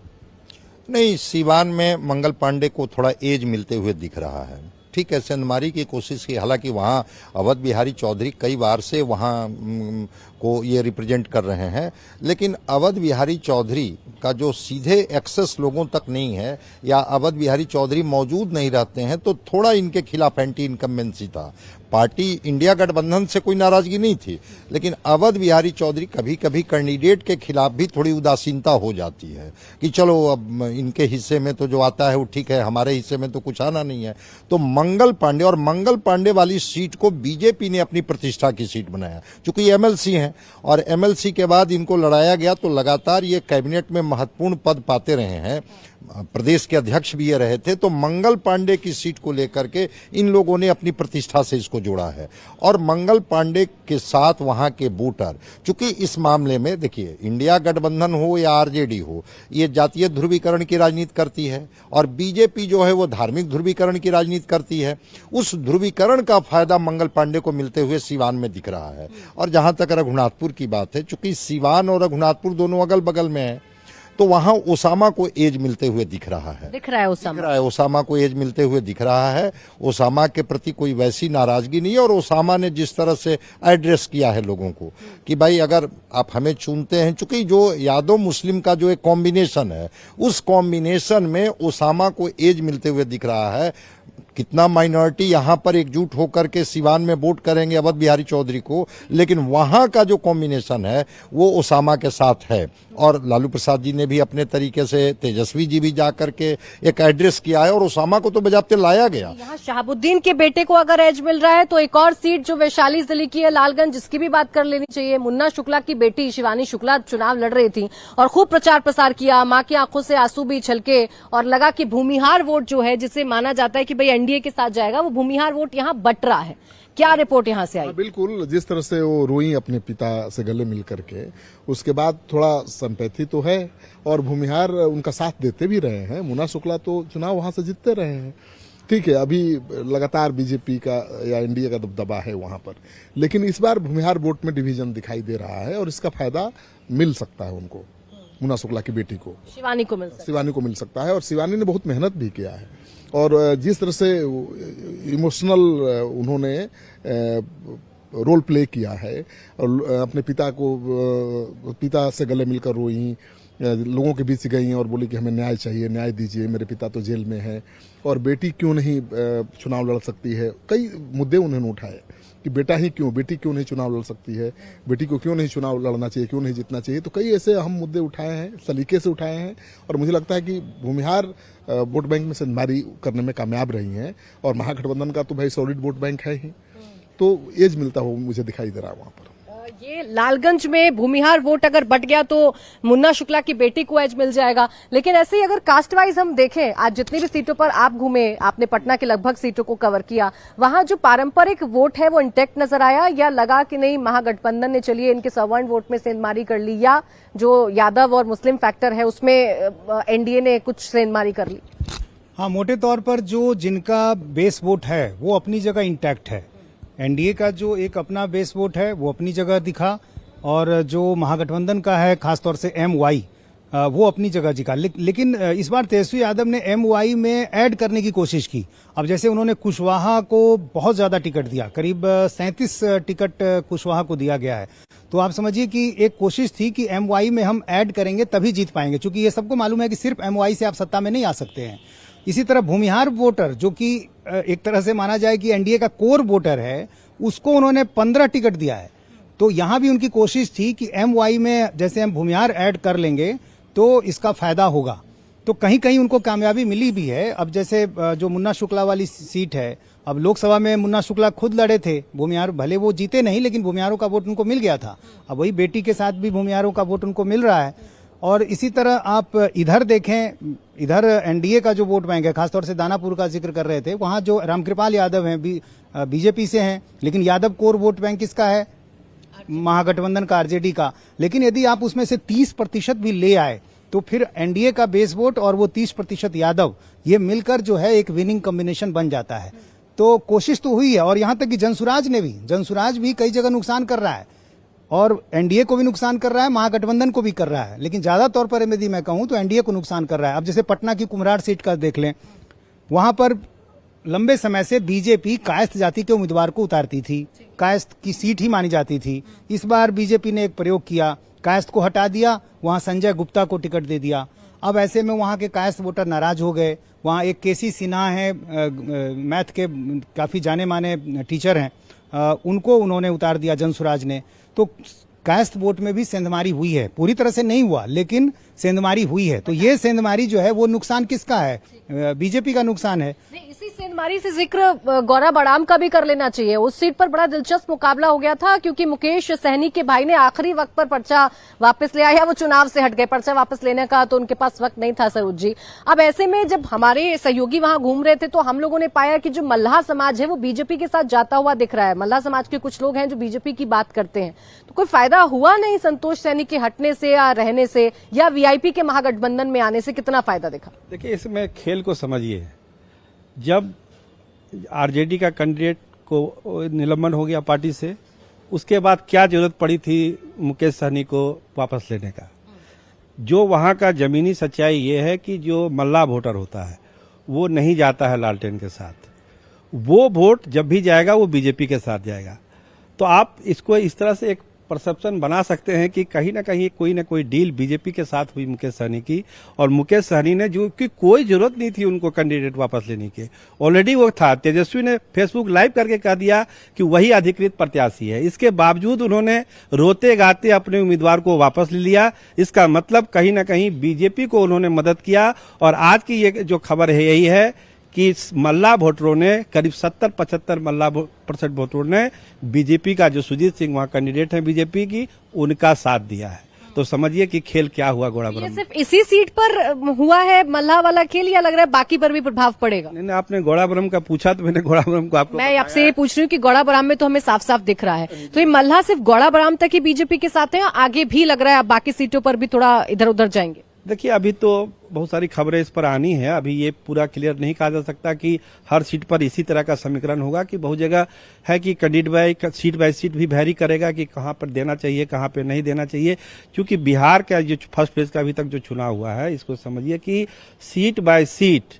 नहीं, सिवान में मंगल पांडे को थोड़ा एज मिलते हुए दिख रहा है। ठीक है, सेंधमारी की कोशिश की, हालांकि वहाँ अवध बिहारी चौधरी कई बार से वहाँ को ये रिप्रेजेंट कर रहे हैं, लेकिन अवध बिहारी चौधरी का जो सीधे एक्सेस लोगों तक नहीं है या अवध बिहारी चौधरी मौजूद नहीं रहते हैं, तो थोड़ा इनके खिलाफ एंटी इनकम्बेंसी था। पार्टी इंडिया गठबंधन से कोई नाराजगी नहीं थी, लेकिन अवध बिहारी चौधरी कभी कभी कैंडिडेट के खिलाफ भी थोड़ी उदासीनता हो जाती है कि चलो अब इनके हिस्से में तो जो आता है वो ठीक है, हमारे हिस्से में तो कुछ आना नहीं है। तो मंगल पांडे वाली सीट को बीजेपी ने अपनी प्रतिष्ठा की सीट बनाया, चूंकि एमएलसी हैं और एमएलसी के बाद इनको लड़ाया गया तो लगातार ये कैबिनेट में महत्वपूर्ण पद पाते रहे हैं, प्रदेश के अध्यक्ष भी ये रहे थे। तो मंगल पांडे की सीट को लेकर के इन लोगों ने अपनी प्रतिष्ठा से इसको जोड़ा है और मंगल पांडे के साथ वहां के वोटर, चूंकि इस मामले में देखिए इंडिया गठबंधन हो या आरजेडी हो, ये जातीय ध्रुवीकरण की राजनीति करती है और बीजेपी जो है वो धार्मिक ध्रुवीकरण की राजनीति करती है। उस ध्रुवीकरण का फायदा मंगल पांडे को मिलते हुए सिवान में दिख रहा है। और जहां तक रघुनाथपुर की बात है, चूंकि सिवान और रघुनाथपुर दोनों अगल बगल में है, तो वहां ओसामा को एज मिलते हुए दिख रहा है। ओसामा को एज मिलते हुए दिख रहा है। ओसामा के प्रति कोई वैसी नाराजगी नहीं है और ओसामा ने जिस तरह से एड्रेस किया है लोगों को कि भाई अगर आप हमें चुनते हैं, चूंकि जो यादव मुस्लिम का जो एक कॉम्बिनेशन है, उस कॉम्बिनेशन में ओसामा को एज मिलते हुए दिख रहा है। कितना माइनॉरिटी यहाँ पर एकजुट होकर के सिवान में वोट करेंगे अवध बिहारी चौधरी को, लेकिन वहां का जो कॉम्बिनेशन है वो ओसामा के साथ है। और लालू प्रसाद जी ने भी अपने तरीके से, तेजस्वी जी भी जाकर के एक एड्रेस किया है और ओसामा को तो बजाते लाया गया। यहाँ शहाबुद्दीन के बेटे को अगर एज मिल रहा है तो एक और सीट जो वैशाली जिले की है लालगंज, जिसकी भी बात कर लेनी चाहिए। मुन्ना शुक्ला की बेटी शिवानी शुक्ला चुनाव लड़ रही थी और खूब प्रचार प्रसार किया, मां की आंखों से आंसू भी छलके और लगा कि भूमिहार वोट जो है, जिसे माना जाता है कि भाई एनडीए के साथ जाएगा, वो भूमिहार वोट यहाँ बट रहा है। क्या रिपोर्ट यहाँ से आई? बिल्कुल, जिस तरह से वो रोई अपने पिता से गले मिल करके, उसके बाद थोड़ा संपैथी तो है और भूमिहार उनका साथ देते भी रहे हैं। मुन्ना शुक्ला तो चुनाव वहां से जीतते रहे हैं, ठीक है। अभी लगातार बीजेपी का या एनडीए का दबदबा है वहां पर, लेकिन इस बार भूमिहार वोट में डिवीजन दिखाई दे रहा है और इसका फायदा मिल सकता है उनको, मुन्ना शुक्ला की बेटी को, शिवानी को मिल सकता है। और शिवानी ने बहुत मेहनत भी किया है और जिस तरह से इमोशनल उन्होंने रोल प्ले किया है और अपने पिता से गले मिलकर रोई, लोगों के बीच गई और बोली कि हमें न्याय चाहिए, न्याय दीजिए, मेरे पिता तो जेल में है और बेटी क्यों नहीं चुनाव लड़ सकती है। कई मुद्दे उन्होंने उठाए कि बेटी क्यों नहीं चुनाव लड़ सकती है, बेटी को क्यों नहीं चुनाव लड़ना चाहिए, क्यों नहीं जीतना चाहिए। तो कई ऐसे अहम मुद्दे उठाए हैं, सलीके से उठाए हैं और मुझे लगता है कि भूमिहार वोट बैंक में सेंधमारी करने में कामयाब रही हैं और महागठबंधन का तो भाई सॉलिड वोट बैंक है ही, तो एज मिलता हो मुझे दिखाई दे रहा है वहां पर। ये लालगंज में भूमिहार वोट अगर बट गया तो मुन्ना शुक्ला की बेटी को एज मिल जाएगा। लेकिन ऐसे ही अगर कास्ट वाइज हम देखें, आज जितनी भी सीटों पर आप घूमे, आपने पटना की लगभग सीटों को कवर किया, वहां जो पारंपरिक वोट है वो इंटैक्ट नजर आया या लगा कि नहीं महागठबंधन ने चलिए इनके सवर्ण वोट में सेंधमारी कर ली, या जो यादव और मुस्लिम फैक्टर है उसमें एनडीए ने कुछ सेंधमारी कर ली? हाँ, मोटे तौर पर जो जिनका बेस वोट है वो अपनी जगह इंटैक्ट है। एनडीए का जो एक अपना बेस वोट है वो अपनी जगह दिखा और जो महागठबंधन का है खासतौर से एमवाई वो अपनी जगह दिखा। लेकिन इस बार तेजस्वी यादव ने एमवाई में ऐड करने की कोशिश की। अब जैसे उन्होंने कुशवाहा को बहुत ज्यादा टिकट दिया, करीब 37 टिकट कुशवाहा को दिया गया है। तो आप समझिए कि एक कोशिश थी कि एमवाई में हम ऐड करेंगे तभी जीत पाएंगे, क्योंकि ये सबको मालूम है कि सिर्फ एमवाई से आप सत्ता में नहीं आ सकते हैं। इसी तरह भूमिहार वोटर जो कि एक तरह से माना जाए कि एनडीए का कोर वोटर है, उसको उन्होंने 15 टिकट दिया है। तो यहां भी उनकी कोशिश थी कि एमवाई में जैसे हम भूमिहार ऐड कर लेंगे तो इसका फायदा होगा। तो कहीं कहीं उनको कामयाबी मिली भी है। अब जैसे जो मुन्ना शुक्ला वाली सीट है, अब लोकसभा में मुन्ना शुक्ला खुद लड़े थे, भूमिहार भले वो जीते नहीं लेकिन भूमिहारों का वोट उनको मिल गया था। अब वही बेटी के साथ भी भूमिहारों का वोट उनको मिल रहा है। और इसी तरह आप इधर देखें, इधर एनडीए का जो वोट बैंक है, खासतौर से दानापुर का जिक्र कर रहे थे, वहां जो रामकृपाल यादव हैं बीजेपी से हैं, लेकिन यादव कोर वोट बैंक किसका है? महागठबंधन का, आरजेडी का। लेकिन यदि आप उसमें से 30% भी ले आए तो फिर एनडीए का बेस वोट और वो 30% यादव, ये मिलकर जो है एक विनिंग कॉम्बिनेशन बन जाता है। तो कोशिश तो हुई है और यहां तक कि जनसुराज भी कई जगह नुकसान कर रहा है और एनडीए को भी नुकसान कर रहा है, महागठबंधन को भी कर रहा है, लेकिन ज्यादा तौर पर यदि मैं कहूं तो एनडीए को नुकसान कर रहा है। अब जैसे पटना की कुम्हरार सीट का देख लें, वहां पर लंबे समय से बीजेपी कायस्थ जाति के उम्मीदवार को उतारती थी, कायस्थ की सीट ही मानी जाती थी। इस बार बीजेपी ने एक प्रयोग किया, कायस्थ को हटा दिया, वहां संजय गुप्ता को टिकट दे दिया। अब ऐसे में वहां के कायस्थ वोटर नाराज हो गए। वहां एक केसी सिन्हा है, मैथ के काफी जाने माने टीचर हैं, उनको उन्होंने उतार दिया जनसुराज ने। तो कायस्थ वोट में भी सेंधमारी हुई है, पूरी तरह से नहीं हुआ लेकिन सेंधमारी हुई है। तो ये सेंधमारी जो है वो नुकसान किसका है? बीजेपी का नुकसान है। इसी सेंधमारी से जिक्र गौरा बड़ाम का भी कर लेना चाहिए। उस सीट पर बड़ा दिलचस्प मुकाबला हो गया था क्योंकि मुकेश सहनी के भाई ने आखिरी वक्त पर पर्चा वापस ले आया, वो चुनाव से हट गए। पर्चा वापस लेने का तो उनके पास वक्त नहीं था सरोज जी। अब ऐसे में जब हमारे सहयोगी वहां घूम रहे थे तो हम लोगों ने पाया कि जो मल्लाह समाज है वो बीजेपी के साथ जाता हुआ दिख रहा है। मल्लाह समाज के कुछ लोग हैं जो बीजेपी की बात करते हैं। तो कोई फायदा हुआ नहीं संतोष सैनी के हटने से या रहने से, या वीआईपी के महागठबंधन में आने से कितना फायदा दिखा? देखिए, इसमें खेल को समझिए। जब आरजेडी का कैंडिडेट को निलंबन हो गया पार्टी से, उसके बाद क्या जरूरत पड़ी थी मुकेश सहनी को वापस लेने का? जो वहां का जमीनी सच्चाई ये है कि जो मल्लाह वोटर होता है वो नहीं जाता है लालटेन के साथ। वो वोट जब भी जाएगा वो बीजेपी के साथ जाएगा। तो आप इसको इस तरह से एक परसेप्शन बना सकते हैं कि कहीं ना कोई डील बीजेपी के साथ हुई मुकेश सहनी की, और मुकेश सहनी ने जो कि कोई जरूरत नहीं थी उनको कैंडिडेट वापस लेने की, ऑलरेडी वो था। तेजस्वी ने फेसबुक लाइव करके कह दिया कि वही अधिकृत प्रत्याशी है, इसके बावजूद उन्होंने रोते गाते अपने उम्मीदवार को वापस ले लिया। इसका मतलब कहीं ना कहीं बीजेपी को उन्होंने मदद किया। और आज की ये जो खबर है यही है कि मल्ला वोटरों ने करीब 70-75 मल्ला% वोटरों ने बीजेपी का, जो सुजीत सिंह वहां कैंडिडेट है बीजेपी की, उनका साथ दिया है। तो समझिए कि खेल क्या हुआ घोड़ाबरम ये में। सिर्फ इसी सीट पर हुआ है मल्ला वाला खेल, या लग रहा है बाकी पर भी प्रभाव पड़ेगा? नहीं, आपने घोड़ाबरम का पूछा तो मैंने घोड़ाबरम को आपको मैं आपसे ये पूछ रही हूँ कि गौड़ाबराम में तो हमें साफ साफ दिख रहा है, तो ये मल्ला सिर्फ गौड़ाबराम तक ही बीजेपी के साथ है, या आगे भी लग रहा है बाकी सीटों पर भी थोड़ा इधर उधर जाएंगे? देखिए, अभी तो बहुत सारी खबरें इस पर आनी है। अभी ये पूरा क्लियर नहीं कहा जा सकता कि हर सीट पर इसी तरह का समीकरण होगा, कि बहुत जगह है कि कैंडिडेट बाय सीट भी वैरी करेगा कि कहां पर देना चाहिए, कहां पर नहीं देना चाहिए। क्योंकि बिहार का जो फर्स्ट फेज का अभी तक जो चुनाव हुआ है, इसको समझिए कि सीट बाय सीट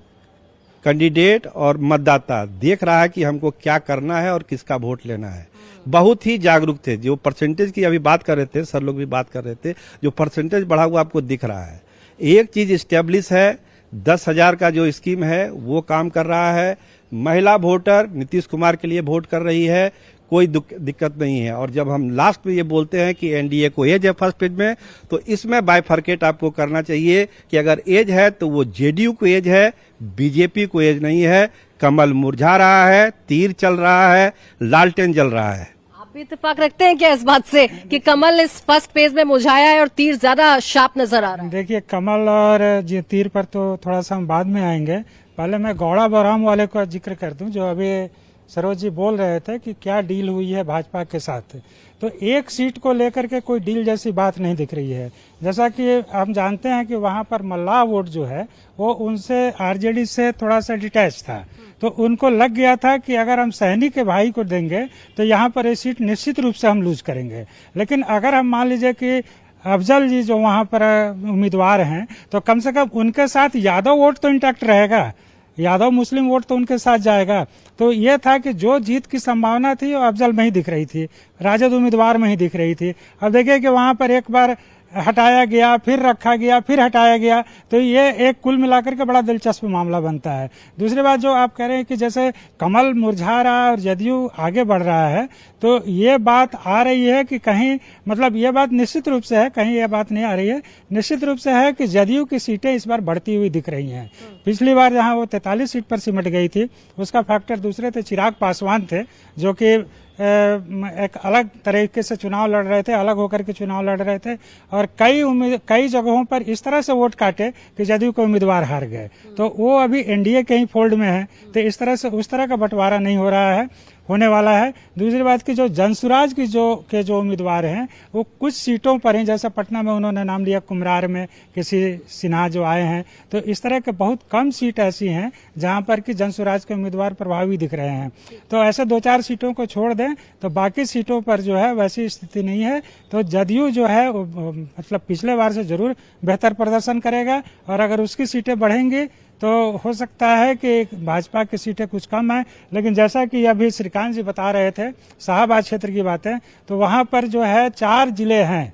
कैंडिडेट और मतदाता देख रहा है कि हमको क्या करना है और किसका वोट लेना है। बहुत ही जागरूक थे। जो परसेंटेज की अभी बात कर रहे थे, सर लोग भी बात कर रहे थे, जो परसेंटेज बढ़ा हुआ आपको दिख रहा है। एक चीज स्टेब्लिश है, 10,000 का जो स्कीम है वो काम कर रहा है। महिला वोटर नीतीश कुमार के लिए वोट कर रही है, कोई दिक्कत नहीं है। और जब हम लास्ट में ये बोलते हैं कि एनडीए को एज है फर्स्ट पेज में, तो इसमें बाइफर्केट आपको करना चाहिए कि अगर एज है तो वो जेडीयू को एज है, बीजेपी को एज नहीं है। कमल मुरझा रहा है, तीर चल रहा है, लालटेन जल रहा है। आप भी इत्तेफाक रखते हैं क्या इस बात से कि कमल इस फर्स्ट फेज में मुरझाया है और तीर ज्यादा शार्प नजर आ रहा है? देखिए, कमल और ये तीर पर तो थोड़ा सा हम बाद में आएंगे। पहले मैं गौड़ाबराम वाले का जिक्र कर दूं, जो अभी सरोज जी बोल रहे थे कि क्या डील हुई है भाजपा के साथ। तो एक सीट को लेकर के कोई डील जैसी बात नहीं दिख रही है। जैसा कि हम जानते हैं कि वहां पर मल्लाह वोट जो है वो उनसे आरजेडी से थोड़ा सा डिटैच था, तो उनको लग गया था कि अगर हम सहनी के भाई को देंगे तो यहाँ पर ये सीट निश्चित रूप से हम लूज करेंगे। लेकिन अगर हम मान लीजिए कि अफजल जी जो वहां पर उम्मीदवार हैं, तो कम से कम उनके साथ यादव वोट तो इंटैक्ट रहेगा, यादव मुस्लिम वोट तो उनके साथ जाएगा। तो ये था कि जो जीत की संभावना थी वो अफजल में ही दिख रही थी, राजद उम्मीदवार में ही दिख रही थी। अब देखिए कि वहां पर एक बार हटाया गया, फिर रखा गया, फिर हटाया गया, तो ये एक कुल मिलाकर के बड़ा दिलचस्प मामला बनता है। दूसरी बात जो आप कह रहे हैं कि जैसे कमल मुरझा रहा है और जदयू आगे बढ़ रहा है, तो ये बात आ रही है कि कहीं, मतलब ये बात निश्चित रूप से है, कहीं ये बात नहीं आ रही है, निश्चित रूप से है कि जदयू की सीटें इस बार बढ़ती हुई दिख रही हैं। पिछली बार जहां वो 43 सीट पर सिमट गई थी, उसका फैक्टर दूसरे थे, चिराग पासवान थे, जो कि एक अलग तरीके से चुनाव लड़ रहे थे, अलग होकर के चुनाव लड़ रहे थे, और कई जगहों पर इस तरह से वोट काटे कि जदयू के उम्मीदवार हार गए। तो वो अभी एनडीए के ही फोल्ड में है, तो इस तरह से उस तरह का बंटवारा नहीं हो रहा है, होने वाला है। दूसरी बात की जो जनसुराज की जो उम्मीदवार हैं वो कुछ सीटों पर हैं, जैसा पटना में उन्होंने नाम लिया, कुमरार में किसी सिन्हा जो आए हैं, तो इस तरह के बहुत कम सीट ऐसी हैं जहां पर कि जनसुराज के उम्मीदवार प्रभावी दिख रहे हैं। तो ऐसे 2-4 सीटों को छोड़ दें तो बाकी सीटों पर जो है वैसी स्थिति नहीं है। तो जदयू जो है मतलब पिछले बार से जरूर बेहतर प्रदर्शन करेगा, और अगर उसकी सीटें बढ़ेंगी तो हो सकता है कि भाजपा की सीटें कुछ कम है। लेकिन जैसा कि अभी श्रीकांत जी बता रहे थे शाहबाद क्षेत्र की बातें, तो वहां पर जो है 4 जिले हैं,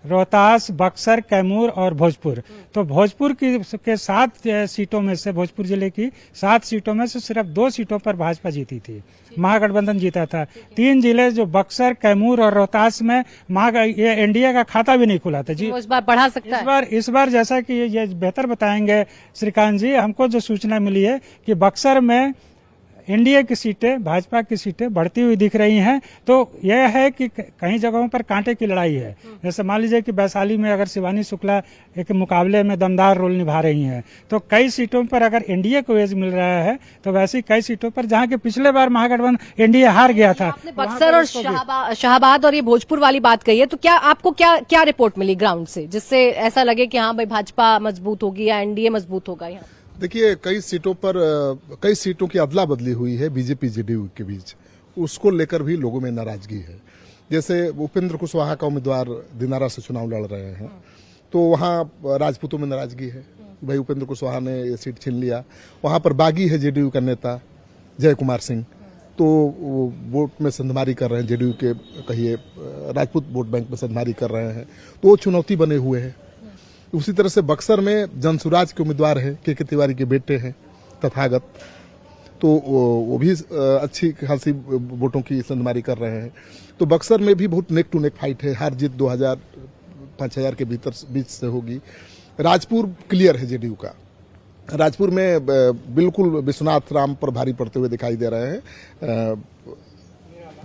रोहतास, बक्सर, कैमूर और भोजपुर। तो भोजपुर के 7 सीटों में से, भोजपुर जिले की 7 सीटों में से सिर्फ 2 सीटों पर भाजपा जीती थी, महागठबंधन जीता था। 3 जिले जो बक्सर, कैमूर और रोहतास में ये एनडीए का खाता भी नहीं खुला था जी। इस बार बढ़ा सकता है। इस बार जैसा कि ये बेहतर बताएंगे श्रीकांत जी, हमको जो सूचना मिली है कि बक्सर में एनडीए की सीटें, भाजपा की सीटें बढ़ती हुई दिख रही हैं। तो यह है कि कई जगहों पर कांटे की लड़ाई है। जैसे मान लीजिए कि वैशाली में अगर शिवानी शुक्ला एक मुकाबले में दमदार रोल निभा रही हैं, तो कई सीटों पर अगर एनडीए को एज मिल रहा है, तो वैसी कई सीटों पर जहां के पिछले बार महागठबंधन एनडीए हार गया था। आपने बक्सर और शाहबाद और ये भोजपुर वाली बात कही है, तो क्या आपको क्या रिपोर्ट मिली ग्राउंड से जिससे ऐसा लगे कि हाँ भाई भाजपा मजबूत होगी या एनडीए मजबूत होगा? यहाँ देखिए, कई सीटों की अदला बदली हुई है बीजेपी जेडीयू के बीच, उसको लेकर भी लोगों में नाराजगी है। जैसे उपेंद्र कुशवाहा का उम्मीदवार दिनारा से चुनाव लड़ रहे हैं, तो वहां राजपूतों में नाराजगी है, भाई उपेंद्र कुशवाहा ने ये सीट छीन लिया। वहां पर बागी है जेडीयू का नेता जय कुमार सिंह, तो वो वोट में संधमारी कर रहे हैं, जेडीयू के कहिए राजपूत वोट बैंक में संधमारी कर रहे हैं, तो वो चुनौती बने हुए हैं। उसी तरह से बक्सर में जनसुराज के उम्मीदवार हैं, के तिवारी के बेटे हैं तथागत, तो वो भी अच्छी खासी वोटों की संधमारी कर रहे हैं। तो बक्सर में भी बहुत नेक टू नेक फाइट है, हार जीत 2000-5000 के बीच से होगी। राजपुर क्लियर है जेडीयू का, राजपुर में बिल्कुल विश्वनाथ राम पर भारी पड़ते हुए दिखाई दे रहे हैं।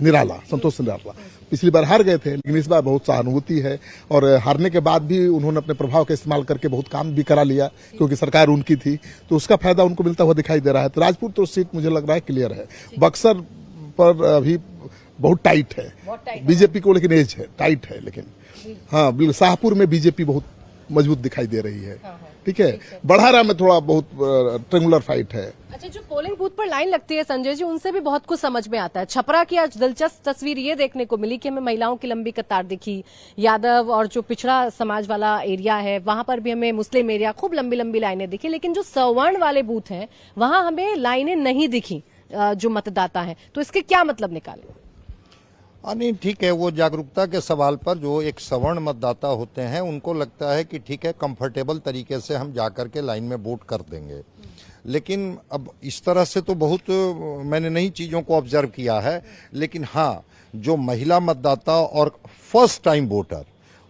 निराला, संतोष निराला पिछली बार हार गए थे, लेकिन इस बार बहुत सहानुभूति है और हारने के बाद भी उन्होंने अपने प्रभाव का इस्तेमाल करके बहुत काम भी करा लिया, क्योंकि सरकार उनकी थी, तो उसका फायदा उनको मिलता हुआ दिखाई दे रहा है। तो राजपुर तो सीट मुझे लग रहा है क्लियर है। बक्सर पर अभी बहुत टाइट है बीजेपी को, लेकिन एज है, टाइट है, लेकिन हाँ बिल्कुल। शाहपुर में बीजेपी बहुत मजबूत दिखाई दे रही है, ठीक है। बढ़ारा में थोड़ा बहुत ट्रेंगुलर फाइट है। अच्छा, जो पोलिंग बूथ पर लाइन लगती है संजय जी, उनसे भी बहुत कुछ समझ में आता है। छपरा की आज दिलचस्प तस्वीर ये देखने को मिली कि हमें महिलाओं की लंबी कतार दिखी। यादव और जो पिछड़ा समाज वाला एरिया है वहां पर भी हमें मुस्लिम एरिया खूब लंबी लंबी लाइनें दिखी, लेकिन जो सवर्ण वाले बूथ हैं वहां हमें लाइनें नहीं दिखी जो मतदाता हैं। तो इसके क्या मतलब निकाले? नहीं, ठीक है, वो जागरूकता के सवाल पर जो एक सवर्ण मतदाता होते हैं उनको लगता है कि ठीक है, कंफर्टेबल तरीके से हम जाकर के लाइन में वोट कर देंगे। लेकिन अब इस तरह से तो बहुत मैंने नई चीज़ों को ऑब्जर्व किया है, लेकिन हाँ, जो महिला मतदाता और फर्स्ट टाइम वोटर,